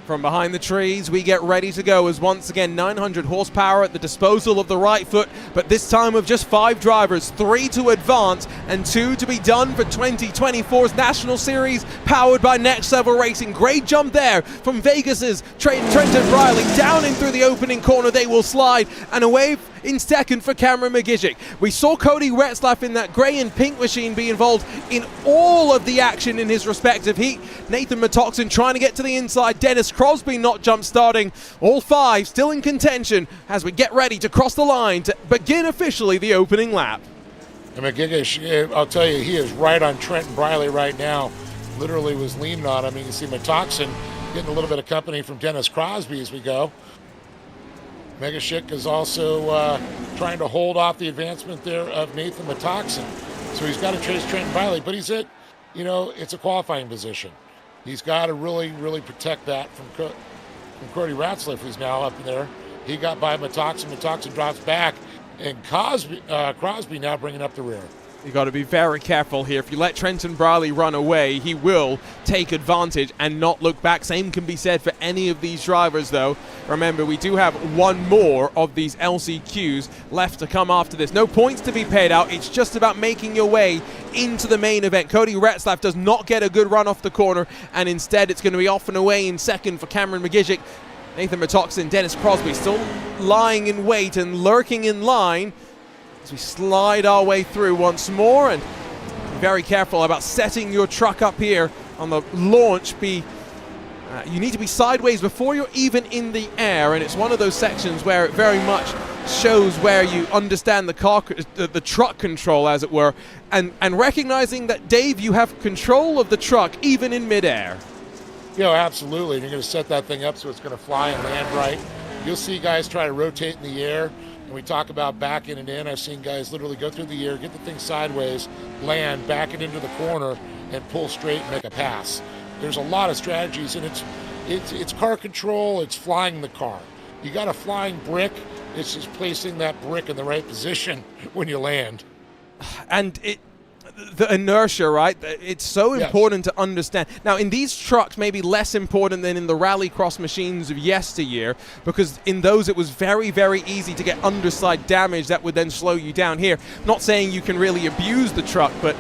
From behind the trees, we get ready to go as once again 900 horsepower at the disposal of the right foot, but this time with just 5 drivers, 3 to advance and 2 to be done for 2024's National Series, powered by Next Level Racing. Great jump there from Vegas's Trenton Briley. Down in through the opening corner, they will slide, and away in second for Cameron McGijic. We saw Cody Retzlaff in that grey and pink machine be involved in all of the action in his respective heat. Nathan Matoxin trying to get to the inside. Dennis Crosby not jump starting. All 5 still in contention as we get ready to cross the line to begin officially the opening lap. And McGigish, I'll tell you, he is right on Trenton Briley right now. Literally was leaning on him. You can see Matoxin getting a little bit of company from Dennis Crosby as we go. Megashik is also trying to hold off the advancement there of Nathan Matoxin. So he's got to chase Trenton Briley, but he's it's a qualifying position. He's got to really, really protect that from Cody Ratzlaff, who's now up in there. He got by Matoxin. Matoxin drops back, and Crosby now bringing up the rear. You got to be very careful here. If you let Trenton Briley run away, he will take advantage and not look back. Same can be said for any of these drivers, though. Remember, we do have one more of these LCQs left to come after this. No points to be paid out. It's just about making your way into the main event. Cody Retzlaff does not get a good run off the corner, and instead it's going to be off and away in second for Cameron McGijic. Nathan Matoxin, Dennis Crosby still lying in wait and lurking in line as we slide our way through once more, and be very careful about setting your truck up here on the launch. You need to be sideways before you're even in the air, and it's one of those sections where it very much shows where you understand the truck control, as it were, and recognizing that, Dave, you have control of the truck even in midair. Absolutely. And you're going to set that thing up so it's going to fly and land right. You'll see guys try to rotate in the air. And we talk about backing it in. I've seen guys literally go through the air, get the thing sideways, land, back it into the corner, and pull straight and make a pass. There's a lot of strategies, and it's car control. It's flying the car. You got a flying brick. It's just placing that brick in the right position when you land. And the inertia, right? It's so important to understand. Now, in these trucks, maybe less important than in the rallycross machines of yesteryear, because in those it was very, very easy to get underside damage that would then slow you down. Here, not saying you can really abuse the truck, but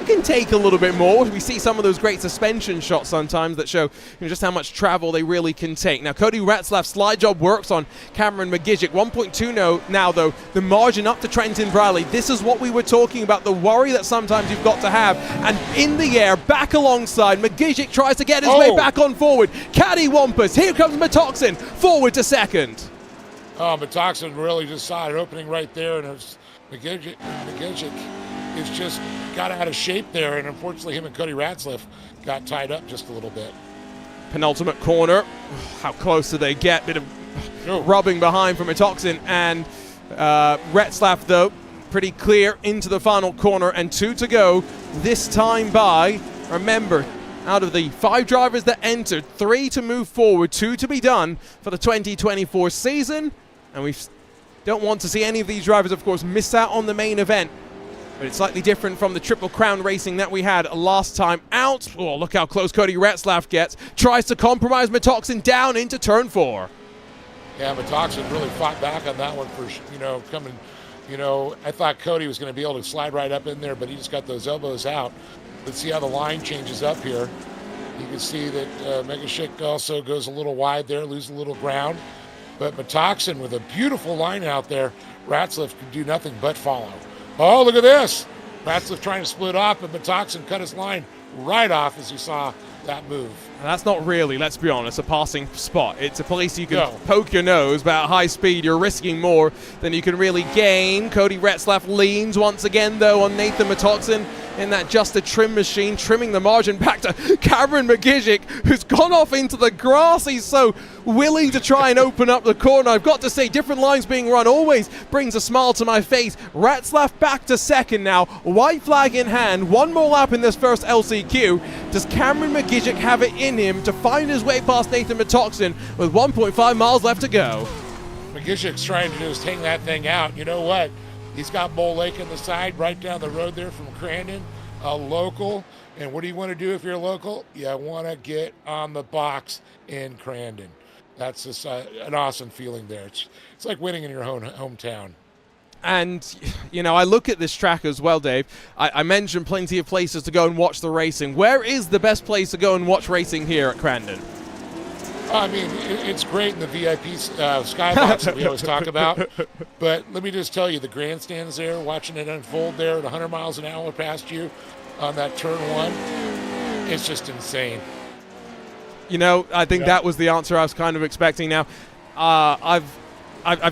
it can take a little bit more. We see some of those great suspension shots sometimes that show just how much travel they really can take. Now, Cody Retzlaff's slide job works on Cameron McGijic. 1.2 now, though, the margin up to Trenton Briley. This is what we were talking about, the worry that sometimes you've got to have. And in the air, back alongside, McGijic tries to get his way back on forward. Caddy Wampus, here comes Matoxin, forward to second. Matoxin really just saw it opening right there, and it was McGijic is just got out of shape there, and unfortunately him and Cody Ratzlaff got tied up just a little bit. Penultimate corner. How close do they get? Bit of rubbing behind from Matoxin, and Retzlaff, though, pretty clear into the final corner, and 2 to go this time by. Remember, out of the 5 drivers that entered, 3 to move forward, 2 to be done for the 2024 season, and we don't want to see any of these drivers, of course, miss out on the main event. But it's slightly different from the Triple Crown racing that we had last time out. Oh, look how close Cody Retzlaff gets. Tries to compromise Matoxin down into turn 4. Yeah, Matoxin really fought back on that one for, coming. I thought Cody was going to be able to slide right up in there, but he just got those elbows out. Let's see how the line changes up here. You can see that Megashik also goes a little wide there, loses a little ground. But Matoxin with a beautiful line out there, Ratzlaff could do nothing but follow. Oh, look at this. Ratzlaff trying to split off, but Matoxin cut his line right off as he saw that move. And that's not really, let's be honest, a passing spot. It's a place you can poke your nose, but at high speed you're risking more than you can really gain. Cody Retzlaff leans once again, though, on Nathan Matoxin. in that just a trim machine, trimming the margin back to Cameron McGijic, who's gone off into the grass. He's so willing to try and open up the corner. I've got to say, different lines being run always brings a smile to my face. Ratzlaff back to second now, white flag in hand, one more lap in this first LCQ. Does Cameron McGijic have it in him to find his way past Nathan Metoxen with 1.5 miles left to go? McGishic's trying to just hang that thing out. You know what? He's got Bull Lake on the side, right down the road there from Crandon, a local. And what do you want to do if you're local? You want to get on the box in Crandon. That's just an awesome feeling there. It's like winning in your own hometown. And, you know, I look at this track as well, Dave. I mentioned plenty of places to go and watch the racing. Where is the best place to go and watch racing here at Crandon? I mean, it's great in the VIP skybox that we always talk about. But let me just tell you, the grandstands there, watching it unfold there at 100 miles an hour past you on that turn one, it's just insane. You know, I think that was the answer I was kind of expecting. Now, I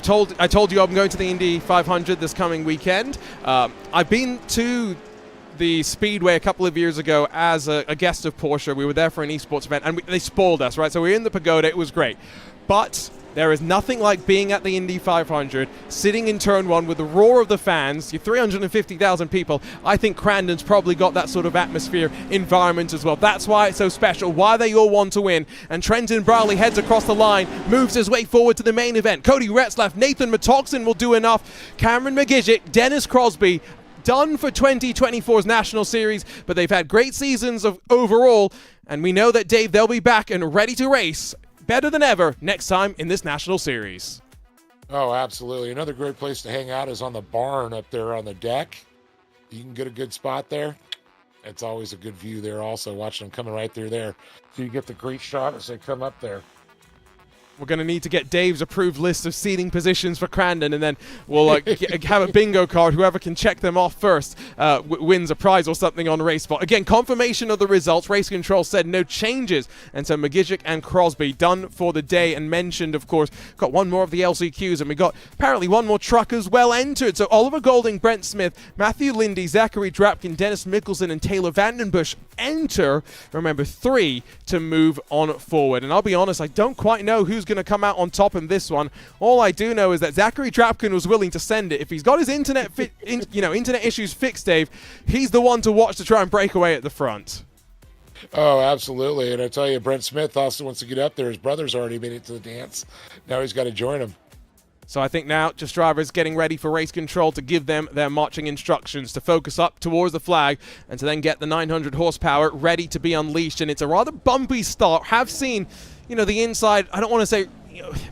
told you I'm going to the Indy 500 this coming weekend. I've been to the Speedway a couple of years ago as a guest of Porsche. We were there for an esports event, and they spoiled us, right? So we were in the Pagoda. It was great. But there is nothing like being at the Indy 500, sitting in turn one with the roar of the fans, your 350,000 people. I think Crandon's probably got that sort of atmosphere, environment as well. That's why it's so special, why they all want to win. And Trenton Browley heads across the line, moves his way forward to the main event. Cody Retzlaff, Nathan Metoxen will do enough. Cameron McGijic, Dennis Crosby, done for 2024's National Series, but they've had great seasons of overall, and we know that, Dave, they'll be back and ready to race better than ever next time in this National Series. Oh, absolutely. Another great place to hang out is on the barn up there on the deck. You can get a good spot there. It's always a good view there also, watching them coming right through there. So you get the great shot as they come up there. We're going to need to get Dave's approved list of seating positions for Crandon, and then we'll have a bingo card. Whoever can check them off first wins a prize or something on RaceSpot. Again, confirmation of the results. Race Control said no changes, and so McGijic and Crosby done for the day, and mentioned, of course, got one more of the LCQs, and we got apparently one more truck as well entered. So Oliver Golding, Brent Smith, Matthew Lindy, Zachary Drapkin, Dennis Mickelson, and Taylor Vandenbush enter. Remember, 3 to move on forward. And I'll be honest, I don't quite know who's going to come out on top in this one. All I do know is that Zachary Drapkin was willing to send it. If he's got his internet issues fixed, Dave, he's the one to watch to try and break away at the front. Oh, absolutely. And I tell you, Brent Smith also wants to get up there. His brother's already made it to the dance. Now he's got to join him. So I think now just drivers getting ready for Race Control to give them their marching instructions to focus up towards the flag and to then get the 900 horsepower ready to be unleashed. And it's a rather bumpy start. Have seen, the inside, I don't want to say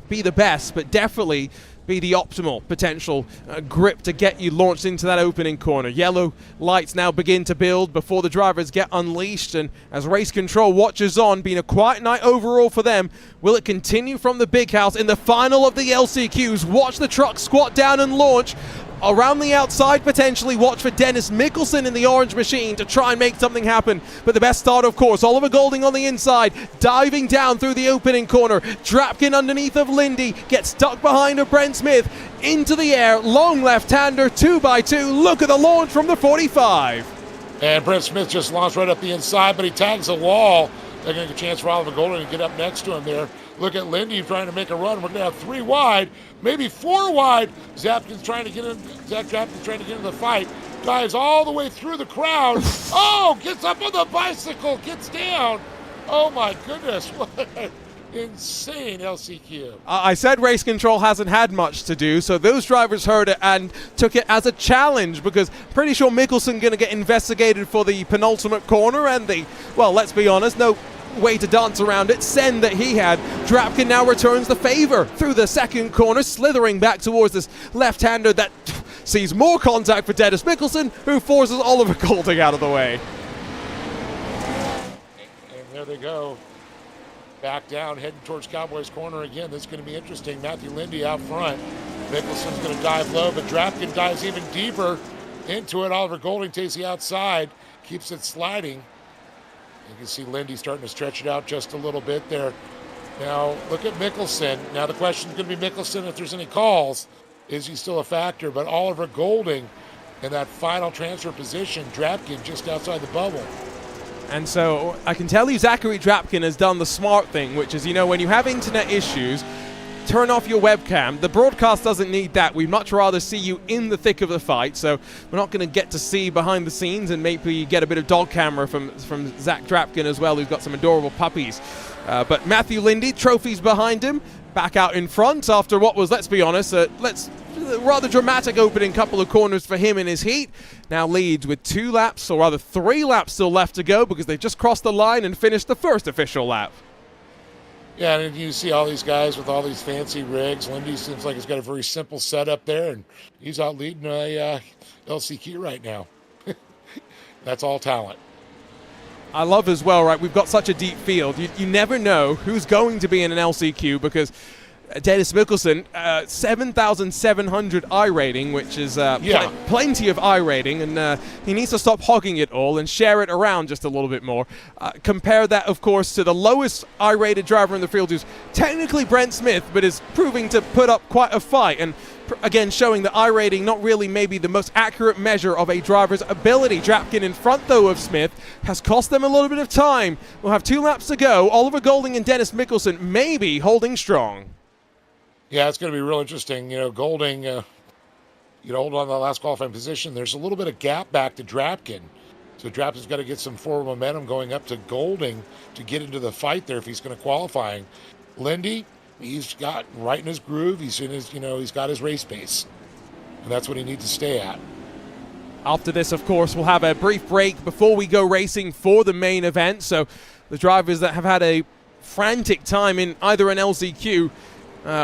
be the best, but definitely be the optimal potential grip to get you launched into that opening corner. Yellow lights now begin to build before the drivers get unleashed, and as Race Control watches on, being a quiet night overall for them, will it continue from the big house in the final of the LCQs? Watch the truck squat down and launch. Around the outside, potentially, watch for Dennis Mickelson in the orange machine to try and make something happen. But the best start, of course, Oliver Golding on the inside, diving down through the opening corner. Drapkin underneath of Lindy, gets stuck behind of Brent Smith. Into the air, long left-hander, 2x2. Look at the launch from the 45. And Brent Smith just launched right up the inside, but he tags a wall. They're going to get a chance for Oliver Golding to get up next to him there. Look at Lindy trying to make a run. We're going to have 3 wide, maybe 4 wide. Zach Drapkin's trying to get into the fight. Dives all the way through the crowd. Oh, gets up on the bicycle, gets down. Oh my goodness, what an insane LCQ. I said Race Control hasn't had much to do, so those drivers heard it and took it as a challenge, because pretty sure Mickelson going to get investigated for the penultimate corner and let's be honest, no way to dance around it, send that he had. Drapkin now returns the favor through the second corner, slithering back towards this left-hander that sees more contact for Dennis Mickelson, who forces Oliver Golding out of the way. And there they go. Back down, heading towards Cowboys corner again. This is going to be interesting. Matthew Lindy out front. Mickelson's going to dive low, but Drapkin dives even deeper into it. Oliver Golding takes the outside, keeps it sliding. You can see Lindy starting to stretch it out just a little bit there. Now, look at Mickelson. Now, the question is going to be Mickelson, if there's any calls, is he still a factor? But Oliver Golding and that final transfer position, Drapkin just outside the bubble. And so I can tell you Zachary Drapkin has done the smart thing, which is, when you have internet issues, turn off your webcam. The broadcast doesn't need that. We'd much rather see you in the thick of the fight, so we're not going to get to see behind the scenes, and maybe get a bit of dog camera from Zach Drapkin as well, who's got some adorable puppies. But Matthew Lindy, trophies behind him, back out in front after what was, let's be honest, rather dramatic opening couple of corners for him in his heat. Now leads with 2 laps, or rather 3 laps still left to go, because they've just crossed the line and finished the first official lap. Yeah, and you see all these guys with all these fancy rigs. Lindy seems like he's got a very simple setup there, and he's out leading a LCQ right now. That's all talent. I love as well, right, we've got such a deep field. You never know who's going to be in an LCQ, because Dennis Mikkelsen, 7,700 I rating, which is plenty of I rating, and he needs to stop hogging it all and share it around just a little bit more. Compare that, of course, to the lowest I rated driver in the field, who's technically Brent Smith, but is proving to put up quite a fight, and again showing that I rating not really maybe the most accurate measure of a driver's ability. Drapkin in front, though, of Smith has cost them a little bit of time. We'll have 2 laps to go. Oliver Golding and Dennis Mikkelsen maybe holding strong. Yeah, it's going to be real interesting. Golding, hold on to the last qualifying position. There's a little bit of gap back to Drapkin. So Drapkin's got to get some forward momentum going up to Golding to get into the fight there if he's going to qualifying. Lindy, he's got right in his groove. He's in his, he's got his race pace. And that's what he needs to stay at. After this, of course, we'll have a brief break before we go racing for the main event. So the drivers that have had a frantic time in either an LCQ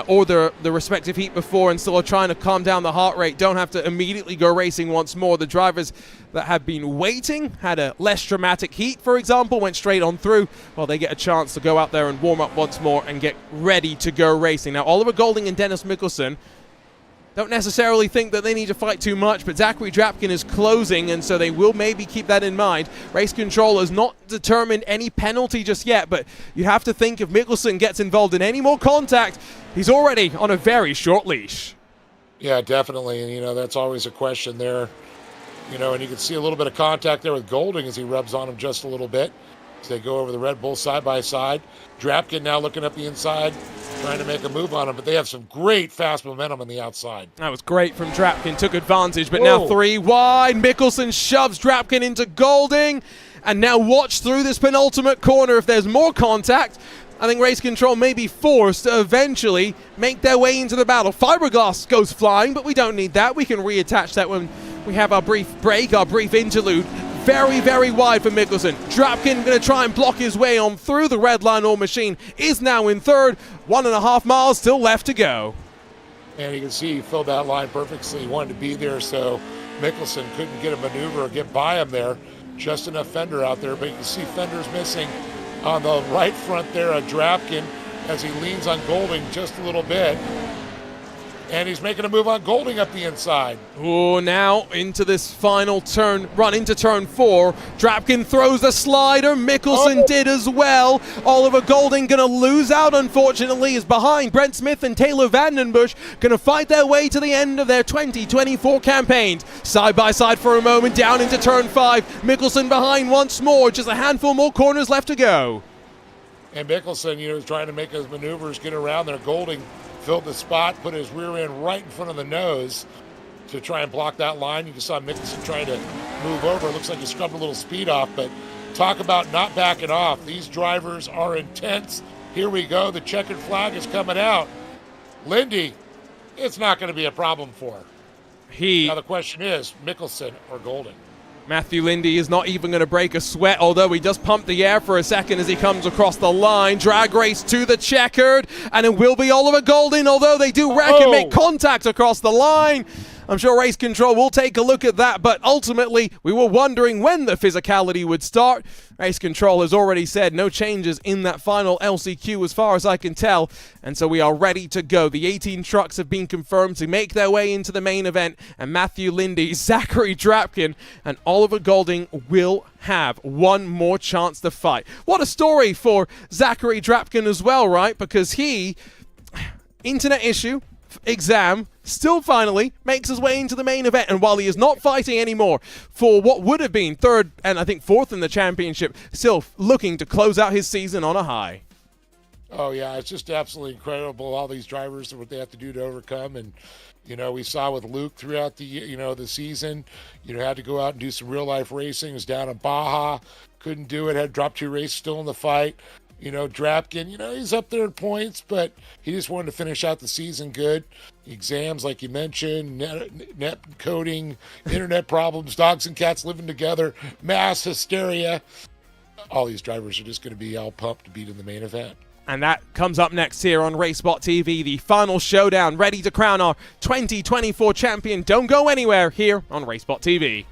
or the respective heat before and still are trying to calm down the heart rate don't have to immediately go racing once more. The drivers that have been waiting, had a less dramatic heat, for example, went straight on through, well, they get a chance to go out there and warm up once more and get ready to go racing. Now, Oliver Golding and Dennis Mikkelsen don't necessarily think that they need to fight too much, but Zachary Drapkin is closing, and so they will maybe keep that in mind. Race control has not determined any penalty just yet, but you have to think if Mikkelsen gets involved in any more contact, he's already on a very short leash. Yeah, definitely, and that's always a question there. And you can see a little bit of contact there with Golding as he rubs on him just a little bit. As they go over the Red Bull side by side. Drapkin now looking up the inside, trying to make a move on him, but they have some great fast momentum on the outside. That was great from Drapkin, took advantage, but now 3 wide. Mikkelsen shoves Drapkin into Golding, and now watch through this penultimate corner. If there's more contact, I think race control may be forced to eventually make their way into the battle. Fiberglass goes flying, but we don't need that. We can reattach that when we have our brief break, our brief interlude. Very, very wide for Mikkelsen. Drapkin going to try and block his way on through. The red line or machine is now in third. 1.5 miles still left to go. And you can see he filled that line perfectly. He wanted to be there, so Mikkelsen couldn't get a maneuver or get by him there. Just enough fender out there, but you can see fenders missing on the right front there of Drapkin as he leans on Golding just a little bit. And he's making a move on Golding up the inside. Oh, now into this final turn, run into turn 4. Drapkin throws the slider. Mikkelsen did as well. Oliver Golding going to lose out, unfortunately, is behind. Brent Smith and Taylor Vandenbush going to fight their way to the end of their 2024 campaigns. Side by side for a moment, down into turn 5. Mikkelsen behind once more. Just a handful more corners left to go. And Mikkelsen, is trying to make his maneuvers, get around there. Golding filled the spot, put his rear end right in front of the nose to try and block that line. You just saw Mikkelsen trying to move over. It looks like he scrubbed a little speed off, but talk about not backing off. These drivers are intense. Here we go. The checkered flag is coming out. Lindy, it's not going to be a problem for her. Now the question is, Mikkelsen or Golding? Matthew Lindy is not even going to break a sweat, although he does pump the air for a second as he comes across the line. Drag race to the checkered, and it will be Oliver Golding, although they do wreck and make contact across the line. I'm sure race control will take a look at that, but ultimately we were wondering when the physicality would start. Race control has already said no changes in that final LCQ as far as I can tell, and so we are ready to go. The 18 trucks have been confirmed to make their way into the main event, and Matthew Lindy, Zachary Drapkin, and Oliver Golding will have one more chance to fight. What a story for Zachary Drapkin as well, right? Because he, internet issue, exam, still finally makes his way into the main event. And while he is not fighting anymore for what would have been third and I think fourth in the championship, still looking to close out his season on a high. Oh, yeah, it's just absolutely incredible, all these drivers and what they have to do to overcome. And, you know, we saw with Luke throughout the, you know, the season, you know, had to go out and do some real-life racing. Was down in Baja, couldn't do it, had to drop 2 races, still in the fight. You know, Drapkin, you know, he's up there in points, but he just wanted to finish out the season good. Exams, like you mentioned, net coding, internet problems, dogs and cats living together, mass hysteria. All these drivers are just going to be all pumped to beat in the main event. And that comes up next here on RaceSpotTV, the final showdown, ready to crown our 2024 champion. Don't go anywhere here on RaceSpotTV.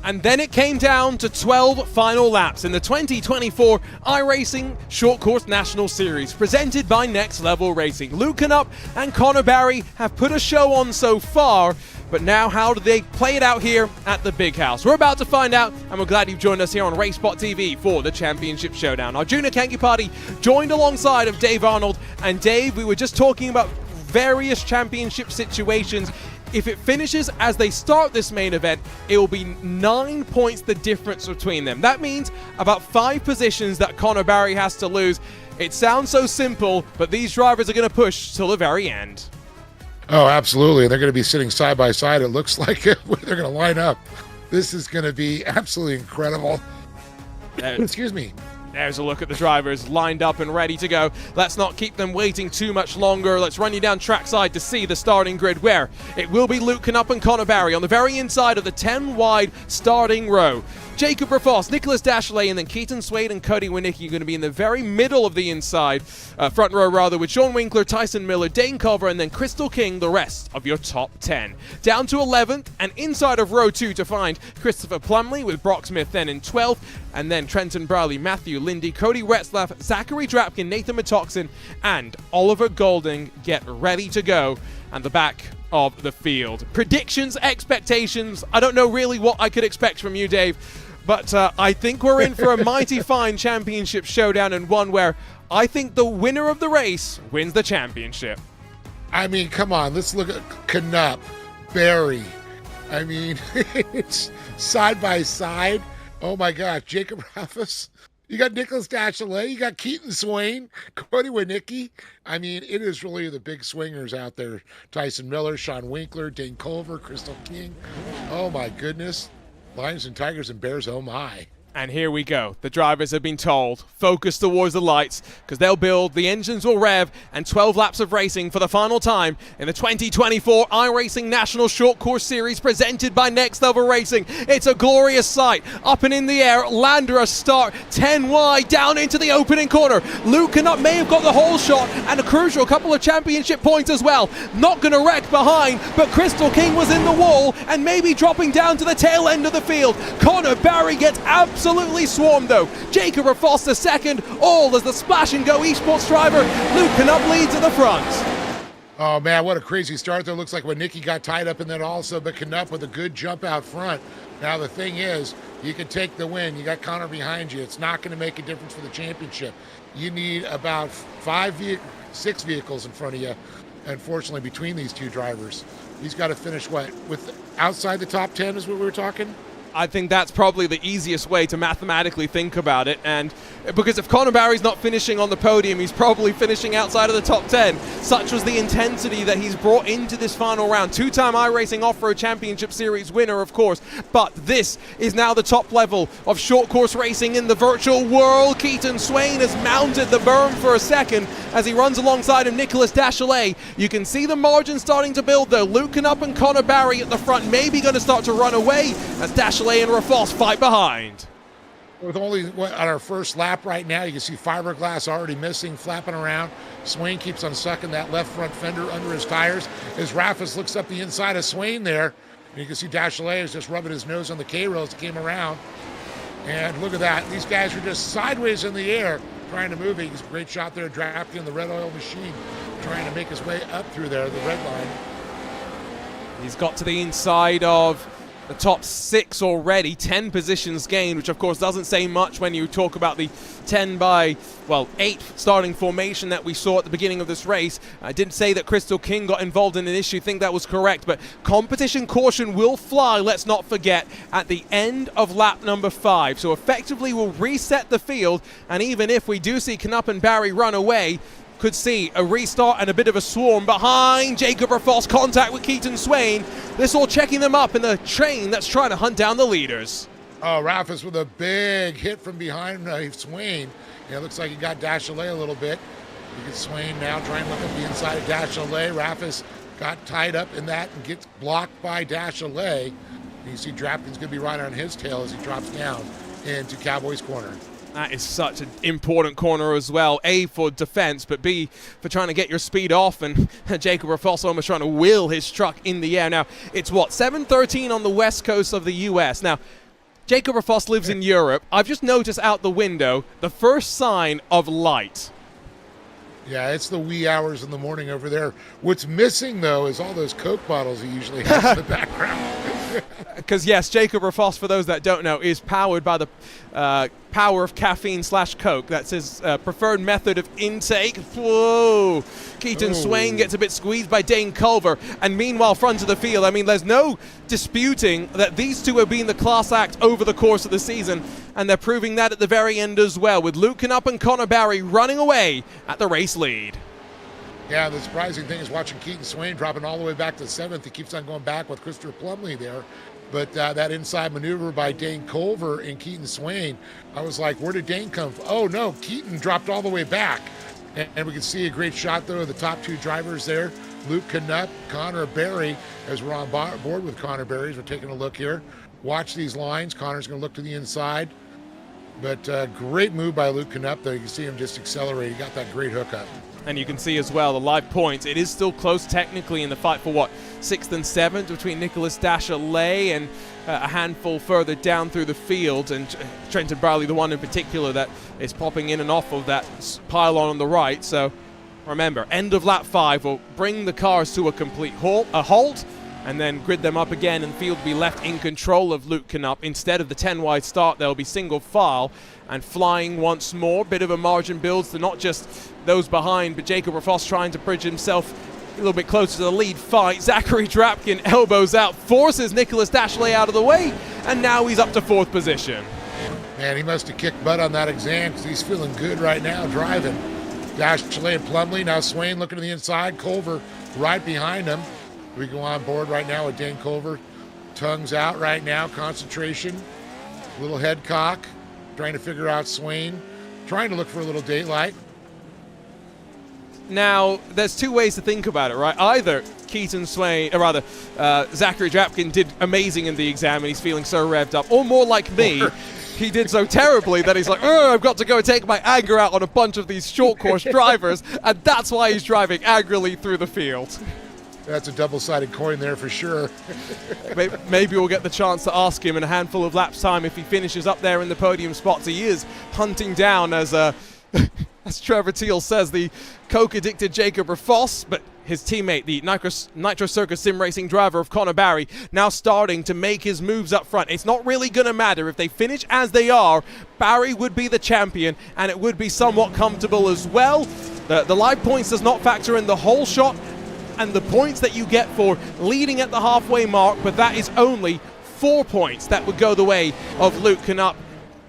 And then it came down to 12 final laps in the 2024 iRacing Short Course National Series, presented by Next Level Racing. Luke Knupp and Connor Barry have put a show on so far, but now how do they play it out here at the Big House? We're about to find out, and we're glad you've joined us here on RaceSpotTV for the Championship Showdown. Our Junior Kanky Party joined alongside of Dave Arnold. And Dave, we were just talking about various championship situations. If it finishes as they start this main event, it will be 9 points the difference between them. That means about 5 positions that Connor Barry has to lose. It sounds so simple, but these drivers are going to push till the very end. Oh, absolutely. They're going to be sitting side by side. It looks like they're going to line up. This is going to be absolutely incredible. Excuse me. There's a look at the drivers lined up and ready to go. Let's not keep them waiting too much longer. Let's run you down trackside to see the starting grid, where it will be Luke Knupp and Connor Barry on the very inside of the 10-wide starting row. Jacob Rafos, Nicholas Dashley, and then Keaton Swade and Cody Winicki are going to be in the very middle of the inside, front row rather, with Sean Winkler, Tyson Miller, Dane Culver, and then Crystal King, the rest of your top 10. Down to 11th and inside of row 2 to find Christopher Plumley with Brock Smith then in 12th, and then Trenton Browley, Matthew Lindy, Cody Retzlaff, Zachary Drapkin, Nathan Matoxin, and Oliver Golding get ready to go at the back of the field. Predictions, expectations, I don't know really what I could expect from you, Dave, but I think we're in for a mighty fine championship showdown, and one where I think the winner of the race wins the championship. I mean, come on, let's look at Knupp, Barry. I mean, it's side by side. Oh my gosh, Jacob Raffus. You got Nicholas Dashley, you got Keaton Swain, Cody Winicki. I mean, it is really the big swingers out there. Tyson Miller, Sean Winkler, Dane Culver, Crystal King. Oh my goodness. Lions and Tigers and Bears, oh my. And here we go. The drivers have been told, focus towards the lights, because they'll build, the engines will rev, and 12 laps of racing for the final time in the 2024 iRacing National Short Course Series presented by Next Level Racing. It's a glorious sight. Up and in the air, Landra start 10 wide down into the opening corner. Luke Knupp may have got the whole shot and a crucial couple of championship points as well. Not going to wreck behind, but Crystal King was in the wall and maybe dropping down to the tail end of the field. Connor Barry gets absolutely swarmed though. Jacob Rafos the second, all as the Splash and Go esports driver. Luke Knupp leads at the front. Oh man, what a crazy start there. Looks like when Nicky got tied up in that also, but Knupp with a good jump out front. Now the thing is, you can take the win. You got Connor behind you. It's not going to make a difference for the championship. You need about 6 vehicles in front of you, unfortunately, between these two drivers. He's got to finish what? With outside the top 10 is what we were talking? I think that's probably the easiest way to mathematically think about it, and because if Connor Barry's not finishing on the podium, he's probably finishing outside of the top 10. Such was the intensity that he's brought into this final round. Two-time iRacing Off-Road Championship Series winner, of course, but this is now the top level of short course racing in the virtual world. Keaton Swain has mounted the berm for a second as he runs alongside of Nicholas Dashley. You can see the margin starting to build though. Luke Knupp and Connor Barry at the front, maybe going to start to run away as Dashley and Rafos fight behind. With only on our first lap right now, you can see fiberglass already missing, flapping around. Swain keeps on sucking that left front fender under his tires as Rafus looks up the inside of Swain there. And you can see Dashley is just rubbing his nose on the K-rail as he came around. And look at that. These guys are just sideways in the air trying to move it. He's a great shot there, drafting the red oil machine, trying to make his way up through there, the red line. He's got to the inside of the top 6 already, 10 positions gained, which of course doesn't say much when you talk about the 10 by, well, 8 starting formation that we saw at the beginning of this race. I didn't say that Crystal King got involved in an issue, think that was correct, but competition caution will fly, let's not forget, at the end of lap number 5. So effectively we'll reset the field, and even if we do see Knupp and Barry run away, could see a restart and a bit of a swarm behind Jacob Rafos, contact with Keaton Swain. This all checking them up in the train that's trying to hunt down the leaders. Oh, Rafus with a big hit from behind Swain. Yeah, it looks like he got Dashley a little bit. You can Swain now trying to look up the inside of Dashley. Rafus got tied up in that and gets blocked by Dashley. You see Drapkin's going to be right on his tail as he drops down into Cowboys corner. That is such an important corner as well. A, for defense, but B, for trying to get your speed off. And Jacob Rafos almost trying to wheel his truck in the air. Now, it's what, 7:13 on the west coast of the U.S. Now, Jacob Rafos lives in Europe. I've just noticed out the window the first sign of light. Yeah, it's the wee hours in the morning over there. What's missing, though, is all those Coke bottles he usually has in the background. Because, yes, Jacob Rafos, for those that don't know, is powered by the power of caffeine/Coke. That's his preferred method of intake. Whoa! Keaton Swain gets a bit squeezed by Dane Culver. And meanwhile, front of the field, I mean, there's no disputing that these two have been the class act over the course of the season. And they're proving that at the very end as well, with Luke Knupp and Connor Barry running away at the race lead. Yeah, the surprising thing is watching Keaton Swain dropping all the way back to 7th. He keeps on going back with Christopher Plumley there. But that inside maneuver by Dane Culver and Keaton Swain, I was like, where did Dane come from? Oh, no, Keaton dropped all the way back. And we can see a great shot, though, of the top two drivers there, Luke Knupp, Connor Berry, as we're on board with Connor Berry, as we're taking a look here. Watch these lines. Connor's going to look to the inside. But great move by Luke Knupp, though. You can see him just accelerate. He got that great hookup. And you can see as well the live points. It is still close technically in the fight for, 6th and 7th between Nicholas Dashalay and a handful further down through the field. And Trenton Browley, the one in particular that is popping in and off of that pylon on the right. So remember, end of lap 5 will bring the cars to a complete halt, and then grid them up again, and the field will be left in control of Luke Knupp. Instead of the 10-wide start, there will be single file and flying once more. Bit of a margin builds to not just those behind, but Jacob Rafos trying to bridge himself a little bit closer to the lead fight. Zachary Drapkin elbows out, forces Nicholas Dashley out of the way, and now he's up to 4th position. Man, he must have kicked butt on that exam because he's feeling good right now driving. Dashley and Plumley, now Swain looking to the inside, Culver right behind him. We go on board right now with Dane Culver. Tongues out right now, concentration. Little head cock, trying to figure out Swain, trying to look for a little daylight. Now, there's two ways to think about it, right? Either Keaton Swain, or rather, Zachary Drapkin did amazing in the exam and he's feeling so revved up, or more like me, he did so terribly that he's like, oh, I've got to go and take my anger out on a bunch of these short course drivers, and that's why he's driving angrily through the field. That's a double-sided coin there for sure. Maybe we'll get the chance to ask him in a handful of laps' time if he finishes up there in the podium spots. He is hunting down, as Trevor Teal says, the coke-addicted Jacob Rafos, but his teammate, the Nitro Circus sim racing driver of Connor Barry, now starting to make his moves up front. It's not really going to matter. If they finish as they are, Barry would be the champion, and it would be somewhat comfortable as well. The live points does not factor in the whole shot, and the points that you get for leading at the halfway mark, but that is only 4 points that would go the way of Luke Knupp.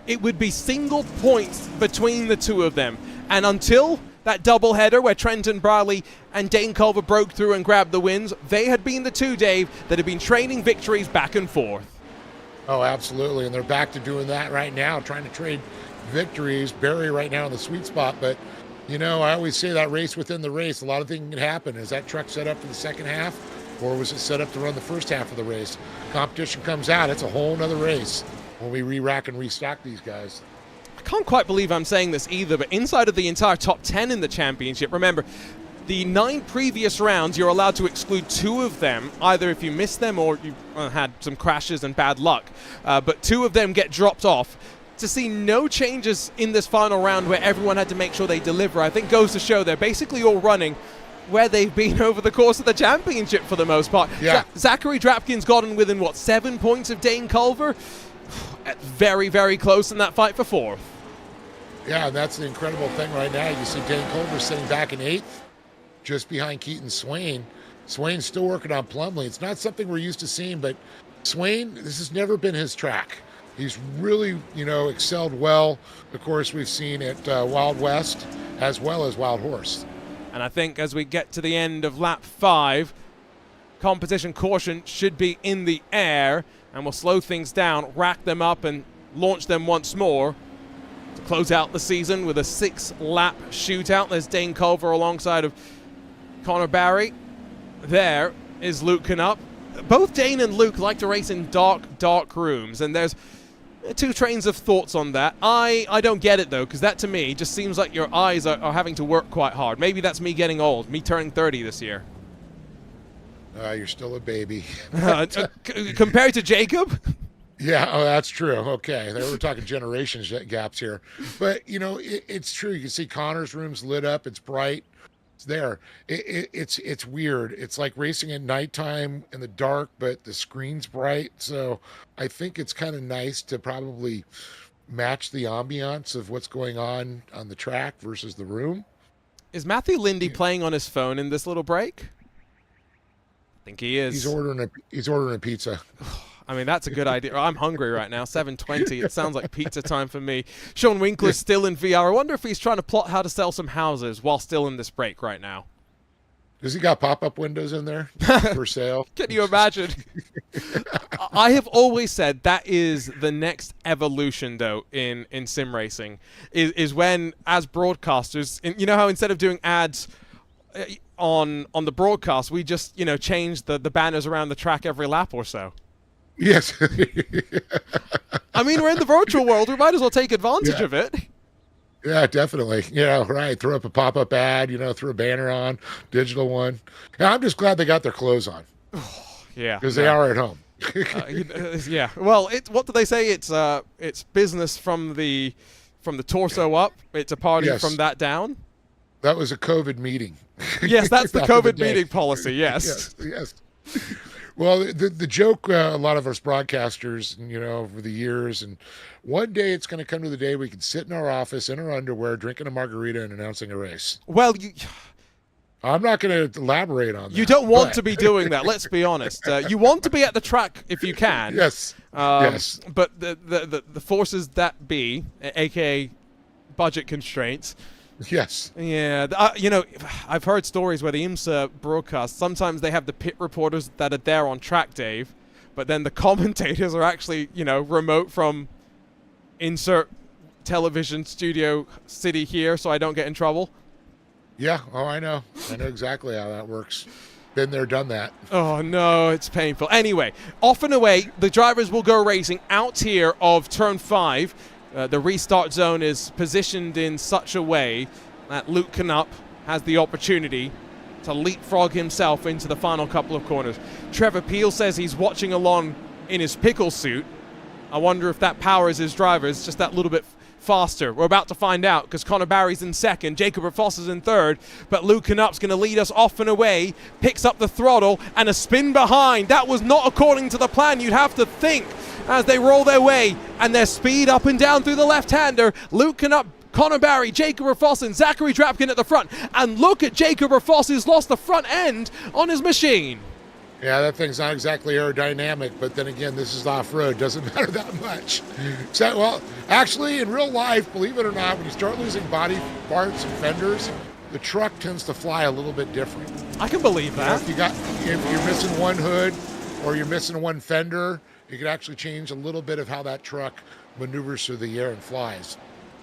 It would be single points between the two of them. And until that doubleheader where Trenton Browley and Dane Culver broke through and grabbed the wins, they had been the two, Dave, that had been trading victories back and forth. Oh, absolutely. And they're back to doing that right now, trying to trade victories. Barry right now in the sweet spot, but you know, I always say that race within the race, a lot of things can happen. Is that truck set up for the second half, or was it set up to run the first half of the race? Competition comes out, it's a whole nother race when we re-rack and restock these guys. I can't quite believe I'm saying this either, but inside of the entire top 10 in the championship, remember, the 9 previous rounds, you're allowed to exclude 2 of them, either if you missed them or you had some crashes and bad luck. But 2 of them get dropped off. To see no changes in this final round where everyone had to make sure they deliver, I think goes to show they're basically all running where they've been over the course of the championship for the most part. Yeah. Zachary Drapkin's gotten within, 7 points of Dane Culver? Very, very close in that fight for 4th. Yeah, that's the incredible thing right now. You see Dane Culver sitting back in 8th, just behind Keaton Swain. Swain's still working on Plumley. It's not something we're used to seeing, but Swain, this has never been his track. He's really, excelled well. Of course, we've seen at Wild West as well as Wild Horse. And I think as we get to the end of lap 5, competition caution should be in the air, and we'll slow things down, rack them up, and launch them once more to close out the season with a 6-lap shootout. There's Dane Culver alongside of Connor Barry. There is Luke Knupp. Both Dane and Luke like to race in dark rooms, and there's 2 trains of thoughts on that. I don't get it, though, because that to me just seems like your eyes are having to work quite hard. Maybe that's me getting old, me turning 30 this year. You're still a baby. Compared to Jacob? Yeah, oh, that's true. Okay, we're talking generations gaps here. But, it's true. You can see Connor's room's lit up. It's bright. It's there. It's weird. It's like racing at nighttime in the dark, but the screen's bright. So I think it's kind of nice to probably match the ambiance of what's going on the track versus the room. Is Matthew Lindy playing on his phone in this little break? I think he is. He's ordering a pizza. I mean, that's a good idea. I'm hungry right now, 7:20. It sounds like pizza time for me. Sean Winkler's still in VR. I wonder if he's trying to plot how to sell some houses while still in this break right now. Does he got pop-up windows in there for sale? Can you imagine? I have always said that is the next evolution, though, in sim racing, is when, as broadcasters, you know how instead of doing ads on the broadcast, we just, change the banners around the track every lap or so. Yes. I mean, we're in the virtual world. We might as well take advantage of it. Yeah, definitely. Right. Throw up a pop-up ad, throw a banner on, digital one. Yeah, I'm just glad they got their clothes on. Yeah. Because they are at home. Yeah. Well, what do they say? It's business from the torso up. It's a party from that down. That was a COVID meeting. Yes, that's the COVID meeting policy. Yes. Yes. Well, the joke, a lot of us broadcasters, over the years, and one day it's going to come to the day we can sit in our office in our underwear, drinking a margarita and announcing a race. Well, I'm not going to elaborate on that. You don't want to be doing that. Let's be honest. You want to be at the track if you can. Yes. Yes. But the forces that be, aka budget constraints. Yes. Yeah. I've heard stories where the IMSA broadcast, sometimes they have the pit reporters that are there on track, Dave, but then the commentators are actually, remote from insert television studio city here so I don't get in trouble. Yeah. Oh, I know. I know exactly how that works. Been there, done that. Oh, no, it's painful. Anyway, off and away, the drivers will go racing out here of turn 5. The restart zone is positioned in such a way that Luke Knupp has the opportunity to leapfrog himself into the final couple of corners. Trevor Peel says he's watching along in his pickle suit. I wonder if that powers his drivers just that little bit faster. We're about to find out because Connor Barry's in second, Jacob Rafoss is in third, but Luke Knupp's going to lead us off and away, picks up the throttle, and a spin behind. That was not according to the plan, you'd have to think, as they roll their way, and their speed up and down through the left-hander. Luke Knupp, Connor Barry, Jacob Rafoss, and Zachary Drapkin at the front. And look at Jacob Rafoss, who's lost the front end on his machine. Yeah, that thing's not exactly aerodynamic, but then again, this is off-road. Doesn't matter that much. So, well, actually, in real life, believe it or not, when you start losing body parts and fenders, the truck tends to fly a little bit different. I can believe that. If you're missing one hood or you're missing one fender, it could actually change a little bit of how that truck maneuvers through the air and flies.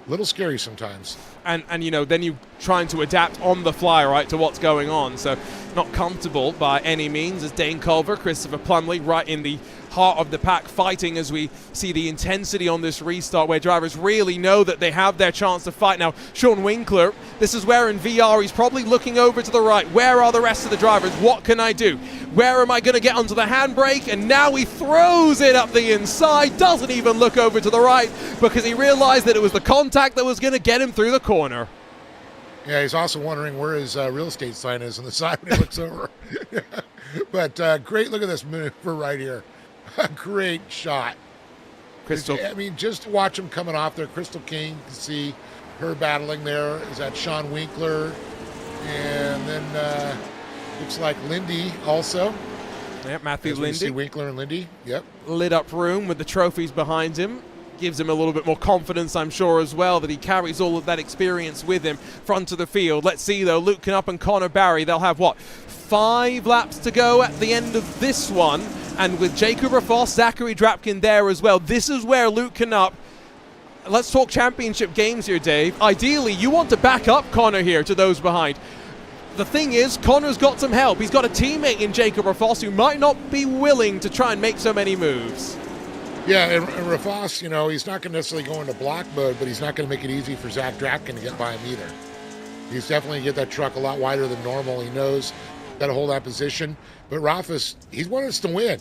A little scary sometimes. And then you trying to adapt on the fly, right, to what's going on. So not comfortable by any means as Dane Culver, Christopher Plumley right in the heart of the pack fighting as we see the intensity on this restart where drivers really know that they have their chance to fight. Now, Sean Winkler, this is where in VR he's probably looking over to the right. Where are the rest of the drivers? What can I do? Where am I going to get onto the handbrake? And now he throws it up the inside, doesn't even look over to the right because he realized that it was the contact that was going to get him through the corner. Yeah, he's also wondering where his real estate sign is on the side when he looks over. But great, look at this maneuver right here. Great shot. Crystal. I mean, just to watch him coming off there, Crystal King, you can see her battling there. Is that Sean Winkler? And then looks like Lindy also. Yep, Matthew Lindy. Lindy. Winkler and Lindy, yep. Lit up room with the trophies behind him. Gives him a little bit more confidence, I'm sure, as well, that he carries all of that experience with him front of the field. Let's see, though, Luke Knupp and Connor Barry, they'll have, 5 laps to go at the end of this one. And with Jacob Rafoss, Zachary Drapkin there as well. This is where Luke Knupp, let's talk championship games here, Dave. Ideally, you want to back up Connor here to those behind. The thing is, Connor's got some help. He's got a teammate in Jacob Rafoss who might not be willing to try and make so many moves. Yeah, and Rafoss, he's not going to necessarily go into block mode, but he's not going to make it easy for Zach Drapkin to get by him either. He's definitely going to get that truck a lot wider than normal. He knows how to hold that position. But Rafoss, he wants us to win.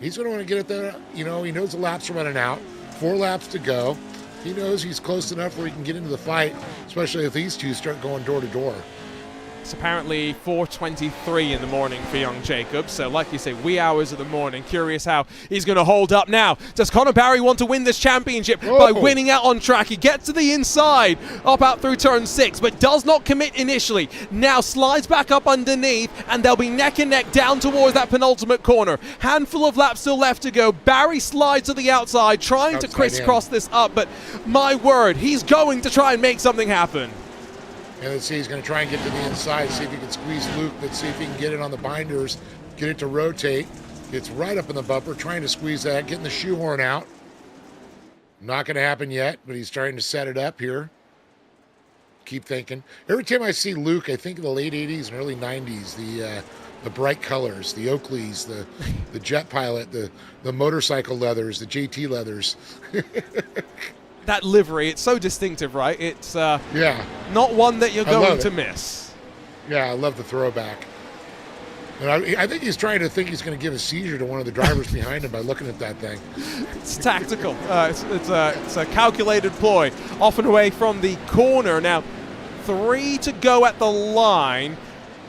He's going to want to get it there. He knows the laps are running out. 4 laps to go. He knows he's close enough where he can get into the fight, especially if these two start going door to door. It's apparently 4:23 in the morning for young Jacob. So like you say, wee hours of the morning. Curious how he's going to hold up now. Does Connor Barry want to win this championship by winning out on track? He gets to the inside, up out through turn 6, but does not commit initially. Now slides back up underneath, and they'll be neck and neck down towards that penultimate corner. Handful of laps still left to go. Barry slides to the outside, trying to crisscross this up, but my word, he's going to try and make something happen. And let's see, he's going to try and get to the inside, see if he can squeeze Luke. Let's see if he can get it on the binders, get it to rotate. It's right up in the bumper, trying to squeeze that, getting the shoehorn out. Not going to happen yet, but he's trying to set it up here. Keep thinking. Every time I see Luke, I think of the late 80s and early 90s, the bright colors, the Oakleys, the Jet Pilot, the motorcycle leathers, the JT leathers. That livery, it's so distinctive, right? It's yeah, not one that you're going to miss. Yeah, I love the throwback. And I think he's trying to think he's going to give a seizure to one of the drivers behind him by looking at that thing. It's tactical. It's a calculated ploy. Off and away from the corner. Now, 3 to go at the line.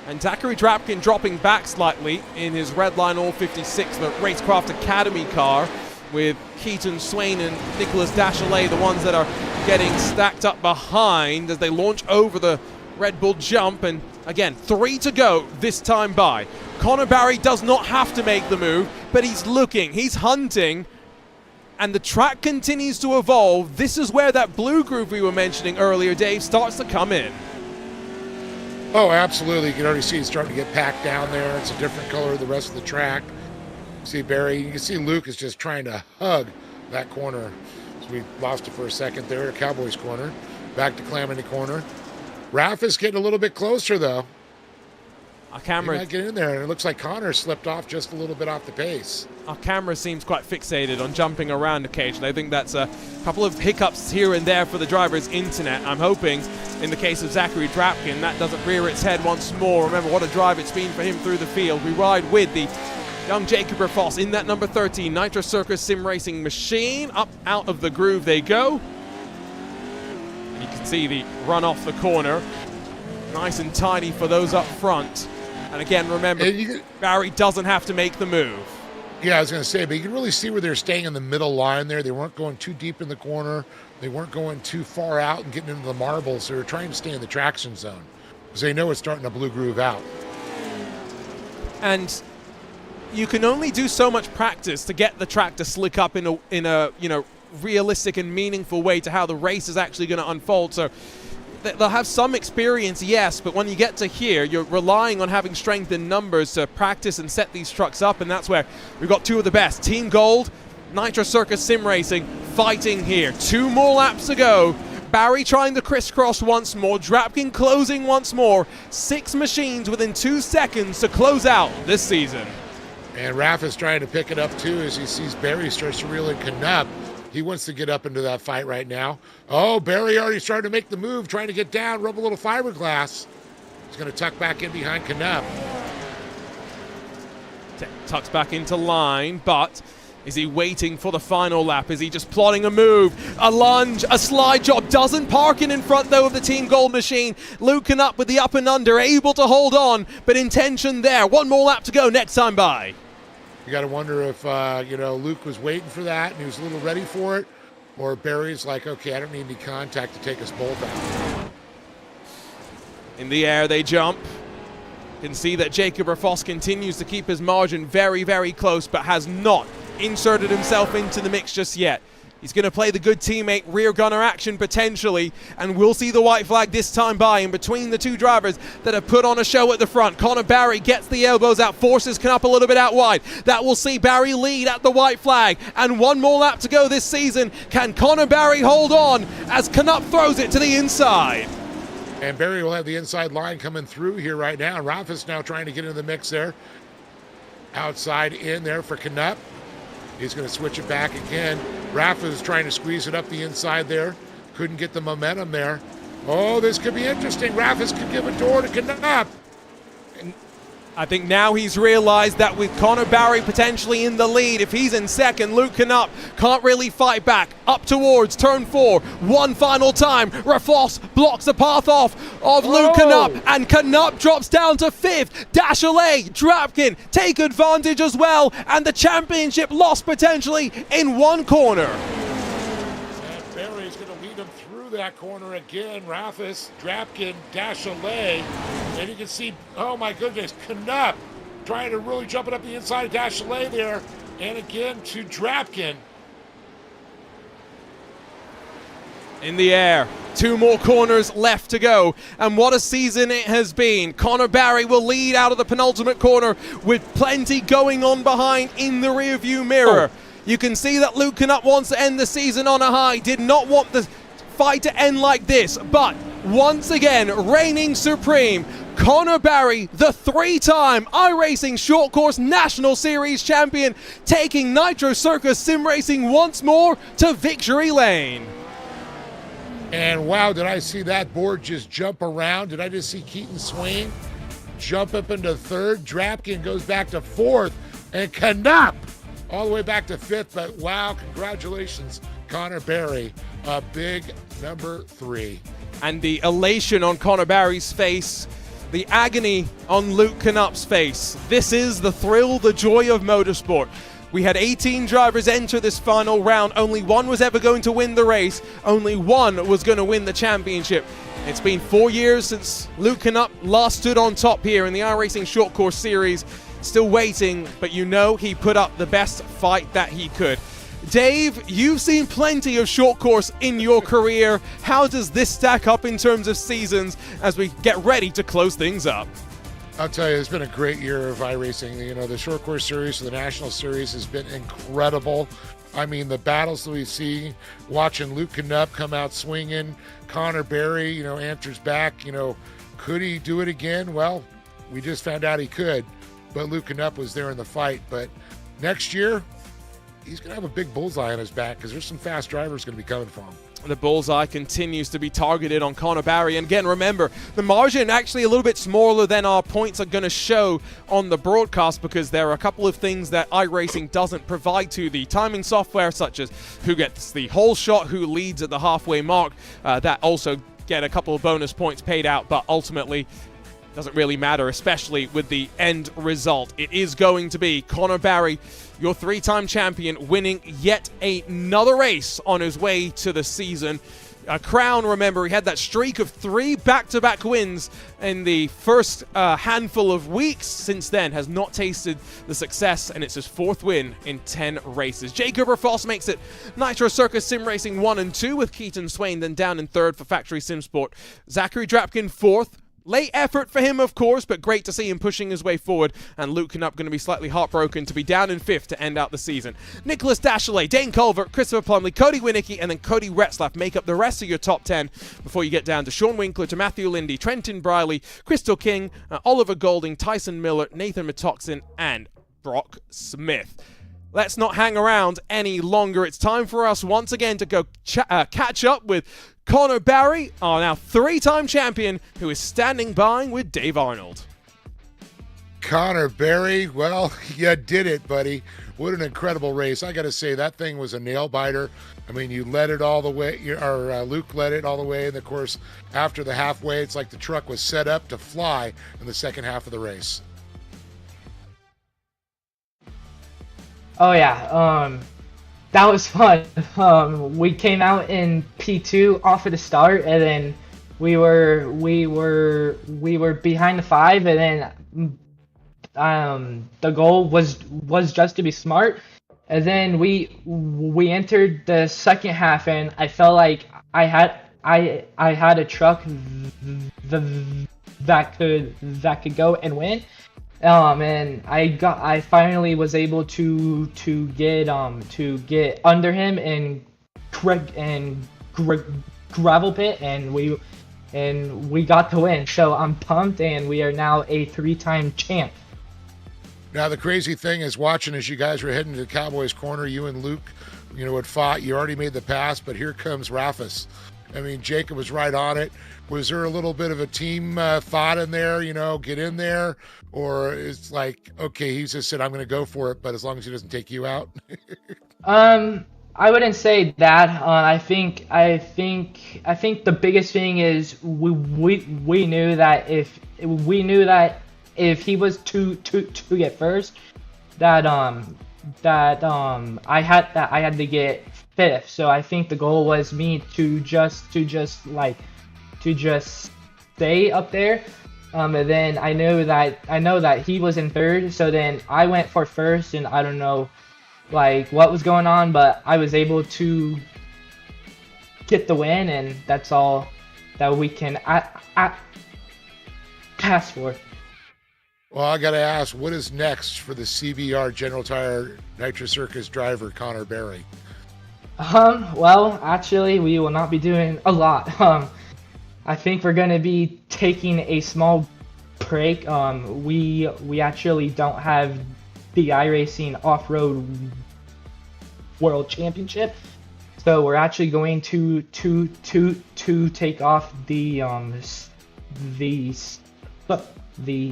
And Zachary Drapkin dropping back slightly in his Redline All 56, the Racecraft Academy car, with Keaton Swain and Nicholas Dachelet, the ones that are getting stacked up behind as they launch over the Red Bull jump. And again, 3 to go this time by. Connor Barry does not have to make the move, but he's looking, he's hunting, and the track continues to evolve. This is where that blue groove we were mentioning earlier, Dave, starts to come in. Oh, absolutely. You can already see it's starting to get packed down there. It's a different color of the rest of the track. See Barry, you can see Luke is just trying to hug that corner. So we lost it for a second there, Cowboys corner. Back to Calamity corner. Ralph is getting a little bit closer, though. Our camera, he might get in there, and it looks like Connor slipped off just a little bit off the pace. Our camera seems quite fixated on jumping around occasionally. I think that's a couple of hiccups here and there for the driver's internet. I'm hoping, in the case of Zachary Drapkin, that doesn't rear its head once more. Remember what a drive it's been for him through the field. We ride with the young Jacob Rafoss in that number 13 Nitro Circus Sim Racing machine. Up out of the groove they go. You can see the run off the corner. Nice and tidy for those up front. And again, remember, Barry doesn't have to make the move. Yeah, I was going to say, but you can really see where they're staying in the middle line there. They weren't going too deep in the corner. They weren't going too far out and getting into the marbles. They were trying to stay in the traction zone because they know it's starting to blue groove out. And you can only do so much practice to get the track to slick up in a realistic and meaningful way to how the race is actually going to unfold. So they'll have some experience, yes, but when you get to here, you're relying on having strength in numbers to practice and set these trucks up, and that's where we've got 2 of the best. Team Gold, Nitro Circus Sim Racing, fighting here. 2 more laps to go. Barry trying to crisscross once more, Drapkin closing once more. 6 machines within 2 seconds to close out this season. And Raph is trying to pick it up too as he sees Barry starts to reel in Knupp. He wants to get up into that fight right now. Oh, Barry already started to make the move, trying to get down, rub a little fiberglass. He's going to tuck back in behind Knupp. Tucks back into line, but is he waiting for the final lap? Is he just plotting a move, a lunge, a slide job? Doesn't park in front, though, of the Team Gold machine. Luke Knupp with the up and under, able to hold on, but intention there. 1 more lap to go next time by. You got to wonder if, Luke was waiting for that and he was a little ready for it, or Barry's like, okay, I don't need any contact to take us both out. In the air they jump. You can see that Jacob Rafoss continues to keep his margin very, very close, but has not inserted himself into the mix just yet. He's going to play the good teammate rear gunner action potentially, and we'll see the white flag this time by in between the 2 drivers that have put on a show at the front. Connor Barry gets the elbows out, forces Knupp a little bit out wide. That will see Barry lead at the white flag, and 1 more lap to go this season. Can Connor Barry hold on as Knupp throws it to the inside? And Barry will have the inside line coming through here right now. Ralph is now trying to get into the mix there. Outside in there for Knupp. He's going to switch it back again. Rafa is trying to squeeze it up the inside there. Couldn't get the momentum there. Oh, this could be interesting. Rafa could give a door to Knupp. I think now he's realized that with Connor Barry potentially in the lead, if he's in second, Luke Knupp can't really fight back. Up towards turn 4, 1 final time. Rafoss blocks the path off of Luke Knupp, and Knupp drops down to 5th. Dachelet, Drapkin take advantage as well, and the championship lost potentially in 1 corner. And Barry's going to lead him through that corner again. Rafis, Drapkin, Dachelet. And you can see, oh my goodness, Knupp trying to really jump it up the inside of Dachelet there. And again to Drapkin. in the air. 2 more corners left to go, and what a season it has been. Connor Barry will lead out of the penultimate corner with plenty going on behind in the rearview mirror. You can see that Luke Knupp wants to end the season on a high, did not want the fight to end like this, but once again, reigning supreme, Connor Barry, the 3-time iRacing Short Course National Series champion, taking Nitro Circus Sim Racing once more to victory lane. And wow, did I see that board just jump around? Did I just see Keaton Swain jump up into 3rd? Drapkin goes back to 4th, and Knupp all the way back to 5th. But wow, congratulations, Connor Barry, a big number 3. And the elation on Connor Barry's face, the agony on Luke Knupp's face. This is the thrill, the joy of motorsport. We had 18 drivers enter this final round. Only one was ever going to win the race. Only one was going to win the championship. It's been 4 years since Luke Knupp last stood on top here in the iRacing Short Course Series. Still waiting, but you know he put up the best fight that he could. Dave, you've seen plenty of short course in your career. How does this stack up in terms of seasons as we get ready to close things up? I'll tell you, it's been a great year of iRacing. You know, the short course series, the national series has been incredible. I mean, the battles that we see, watching Luke Knupp come out swinging, Connor Barry, you know, answers back, you know, could he do it again? Well, we just found out he could, but Luke Knupp was there in the fight. But next year, he's going to have a big bullseye on his back because there's some fast drivers going to be coming for him. The bullseye continues to be targeted on Connor Barry. And again, remember, the margin actually a little bit smaller than our points are going to show on the broadcast because there are a couple of things that iRacing doesn't provide to the timing software, such as who gets the whole shot, who leads at the halfway mark. That also get a couple of bonus points paid out, but ultimately doesn't really matter, especially with the end result. It is going to be Connor Barry, your 3-time champion, winning yet another race on his way to the season. A crown, remember, he had that streak of 3 back-to-back wins in the first handful of weeks. Since then, has not tasted the success, and it's his 4th win in 10 races. Jacob Ross makes it Nitro Circus Sim Racing 1 and 2 with Keaton Swain, then down in 3rd for Factory Sim Sport. Zachary Drapkin 4th. Late effort for him, of course, but great to see him pushing his way forward. And Luke Knupp going to be slightly heartbroken to be down in 5th to end out the season. Nicholas Dashley, Dane Culvert, Christopher Plumley, Cody Winnicky, and then Cody Retzlaff make up the rest of your top 10 before you get down to Sean Winkler, to Matthew Lindy, Trenton Briley, Crystal King, Oliver Golding, Tyson Miller, Nathan Metoxen, and Brock Smith. Let's not hang around any longer. It's time for us once again to go catch up with Connor Barry, our now 3-time champion, who is standing by with Dave Arnold. Connor Barry, well, you did it, buddy. What an incredible race. I got to say, that thing was a nail-biter. I mean, you led it all the way, or Luke led it all the way, and of course, after the halfway, it's like the truck was set up to fly in the second half of the race. Oh yeah, that was fun. We came out in P2 off of the start, and then we were behind the 5, and then the goal was just to be smart. And then we entered the second half, and I felt like I had a truck that could go and win. And I finally was able to get under him and gravel pit, and we got the win. So I'm pumped, and we are now a 3-time champ. Now, the crazy thing is, watching as you guys were heading to the Cowboys corner, you and Luke, you know, had fought. You already made the pass, but here comes Rafis. I mean, Jacob was right on it. Was there a little bit of a team thought in there, you know, get in there? Or it's like, okay, he's just said, I'm going to go for it, but as long as he doesn't take you out? I wouldn't say that. I think the biggest thing is we knew that if he was to get first, that I had to get 5th. So I think the goal was me to just stay up there. And then I know that he was in 3rd. So then I went for 1st, and I don't know like what was going on, but I was able to get the win, and that's all that we can ask for. Well, I got to ask, what is next for the CBR General Tire Nitro Circus driver, Connor Berry? Well, actually, we will not be doing a lot. I think we're going to be taking a small break. We actually don't have the iRacing Off-Road World Championship, so we're actually going to take off the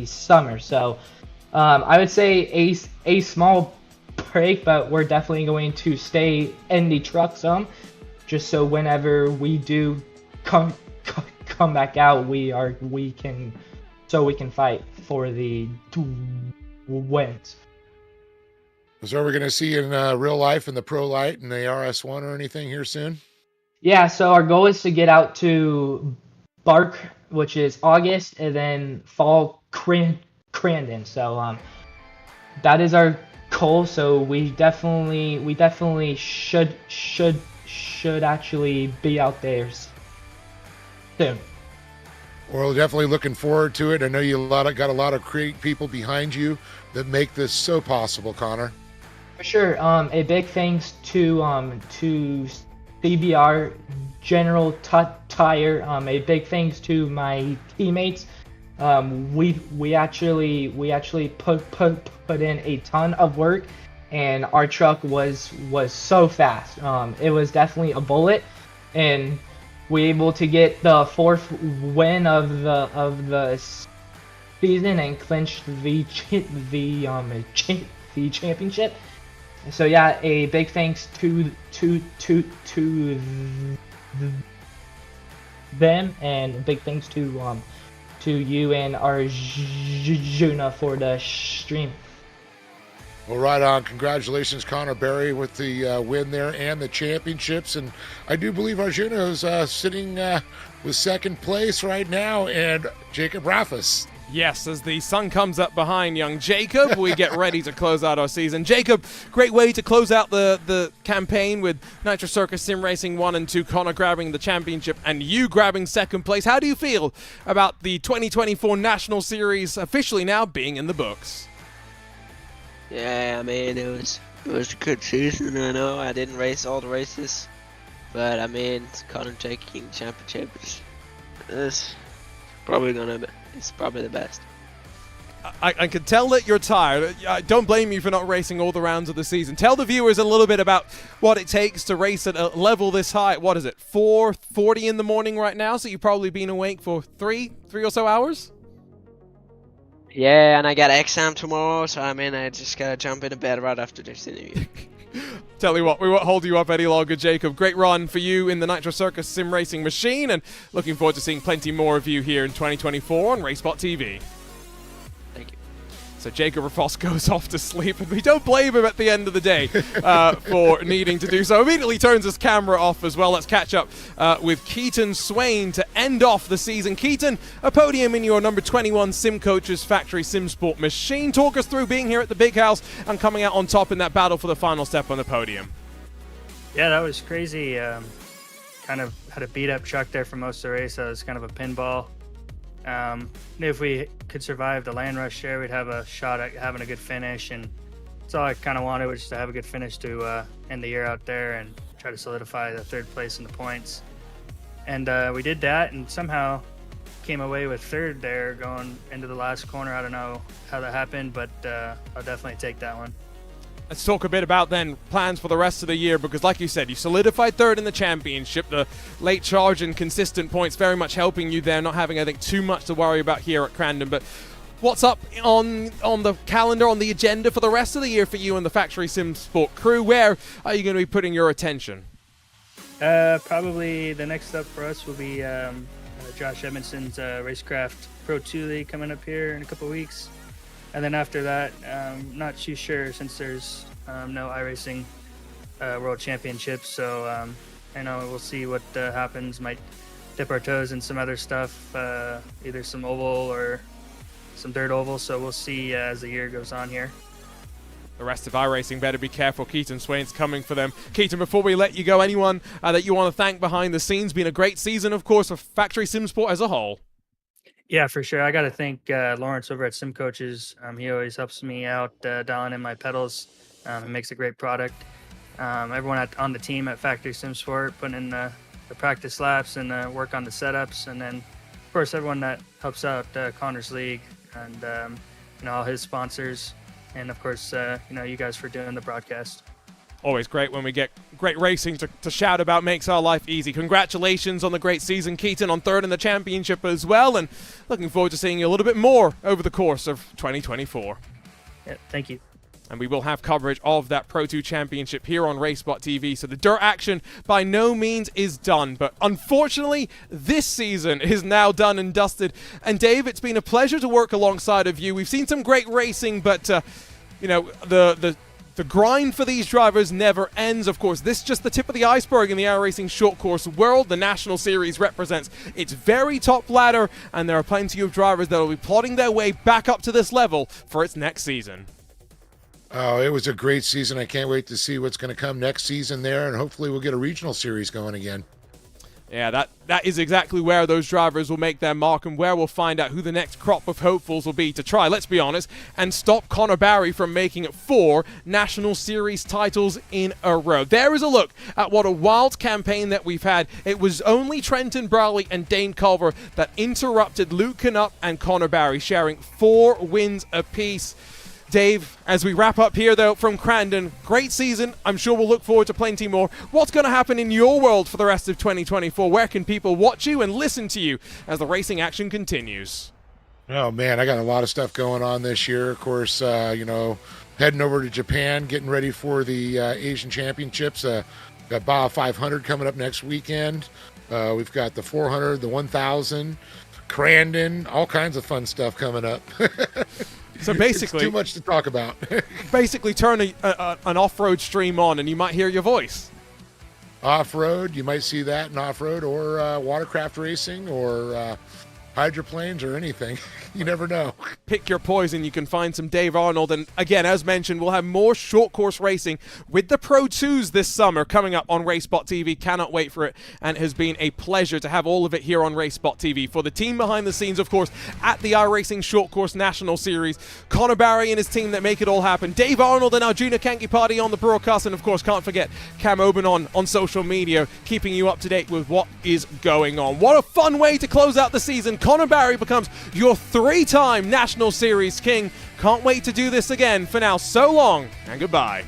summer. So I would say a small break, but we're definitely going to stay in the truck some, just so whenever we do come back out, we can fight for the wins. So are we going to see in real life in the Pro Light and the RS1 or anything here soon? Yeah, so our goal is to get out to Bark, which is August, and then fall Crandon. So that is our goal. So we definitely should actually be out there soon. We're definitely looking forward to it. I know you got a lot of great people behind you that make this so possible, Connor. For sure. A big thanks to CBR General Tire. A big thanks to my teammates. We actually put in a ton of work, and our truck was so fast. It was definitely a bullet, and we were able to get the 4th win of the season and clinch the championship. So yeah, a big thanks to them, and a big thanks to you and Arjuna for the stream. Well, right on. Congratulations, Connor Berry, with the win there and the championships. And I do believe Arjuna is sitting with 2nd place right now, and Jacob Raffus. Yes, as the sun comes up behind young Jacob, we get ready to close out our season. Jacob, great way to close out the campaign with Nitro Circus Sim Racing 1 and 2, Connor grabbing the championship and you grabbing 2nd place. How do you feel about the 2024 National Series officially now being in the books? Yeah, I mean, it was a good season. I know I didn't race all the races, but I mean, Connor taking the championship is probably it's probably the best. I can tell that you're tired. I don't blame you for not racing all the rounds of the season. Tell the viewers a little bit about what it takes to race at a level this high. What is it, 4:40 in the morning right now? So you've probably been awake for three or so hours? Yeah, and I got an exam tomorrow, so I mean, I just gotta jump into bed right after this interview. Tell you what, we won't hold you up any longer, Jacob. Great run for you in the Nitro Circus Sim Racing machine, and looking forward to seeing plenty more of you here in 2024 on RaceSpotTV. Thank you. So Jacob Raffos goes off to sleep, and we don't blame him at the end of the day for needing to do so. Immediately turns his camera off as well. Let's catch up with Keaton Swain to end off the season. Keaton, a podium in your number 21 Sim Coaches Factory Sim Sport machine. Talk us through being here at the big house and coming out on top in that battle for the final step on the podium. Yeah, that was crazy. Kind of had a beat-up truck there for most of the race. That was kind of a pinball. Knew if we could survive the land rush there, we'd have a shot at having a good finish, and that's all I kind of wanted, was just to have a good finish to end the year out there and try to solidify the 3rd place in the points. And we did that, and somehow came away with 3rd there going into the last corner. I don't know how that happened, but I'll definitely take that one. Let's talk a bit about then plans for the rest of the year, because like you said, you solidified 3rd in the championship. The late charge and consistent points very much helping you there, not having, I think, too much to worry about here at Crandon. But what's up on the calendar, on the agenda for the rest of the year for you and the Factory Sim Sport crew? Where are you going to be putting your attention? Probably the next up for us will be Josh Edmondson's Racecraft Pro 2 League coming up here in a couple weeks. And then after that, not too sure, since there's no iRacing World Championships. So I know we'll see what happens. Might dip our toes in some other stuff, either some oval or some dirt oval. So we'll see as the year goes on here. The rest of iRacing better be careful. Keaton Swain's coming for them. Keaton, before we let you go, anyone that you want to thank behind the scenes? Been a great season, of course, for Factory Simsport as a whole. Yeah, for sure. I got to thank Lawrence over at Sim Coaches. He always helps me out dialing in my pedals. He makes a great product. Everyone on the team at Factory Simsport putting in the practice laps and work on the setups. And then, of course, everyone that helps out Connor's League and all his sponsors. And, of course, you guys for doing the broadcast. Always great when we get great racing to shout about. Makes our life easy. Congratulations on the great season, Keaton, on third in the championship as well, and looking forward to seeing you a little bit more over the course of 2024. Yeah, thank you. And we will have coverage of that Pro 2 Championship here on RaceSpotTV, so the dirt action by no means is done. But unfortunately, this season is now done and dusted. And Dave, it's been a pleasure to work alongside of you. We've seen some great racing, but, the grind for these drivers never ends. Of course, this is just the tip of the iceberg in the iRacing short course world. The National Series represents its very top ladder, and there are plenty of drivers that will be plotting their way back up to this level for its next season. Oh, it was a great season. I can't wait to see what's going to come next season there, and hopefully we'll get a regional series going again. Yeah, that is exactly where those drivers will make their mark and where we'll find out who the next crop of hopefuls will be to try, let's be honest, and stop Connor Barry from making it 4 National Series titles in a row. There is a look at what a wild campaign that we've had. It was only Trenton Brawley and Dane Culver that interrupted Luke Knupp and Connor Barry, sharing 4 wins apiece. Dave, as we wrap up here, though, from Crandon, great season. I'm sure we'll look forward to plenty more. What's going to happen in your world for the rest of 2024? Where can people watch you and listen to you as the racing action continues? Oh, man, I got a lot of stuff going on this year. Of course, heading over to Japan, getting ready for the Asian Championships. Got Baja 500 coming up next weekend. We've got the 400, the 1000, Crandon, all kinds of fun stuff coming up. So basically, it's too much to talk about. Basically, turn an off-road stream on, and you might hear your voice. Off-road, you might see that in off-road, or watercraft racing, or hydroplanes, or anything. You never know. Pick your poison. You can find some Dave Arnold. And again, as mentioned, we'll have more short course racing with the Pro 2s this summer coming up on RaceSpotTV. Cannot wait for it. And it has been a pleasure to have all of it here on RaceSpotTV. For the team behind the scenes, of course, at the iRacing Short Course National Series, Connor Barry and his team that make it all happen. Dave Arnold and Arjuna Kankipati on the broadcast. And of course, can't forget Cam Obenon on social media, keeping you up to date with what is going on. What a fun way to close out the season. Connor Barry becomes your 3-time National Series king. Can't wait to do this again. For now, so long and goodbye.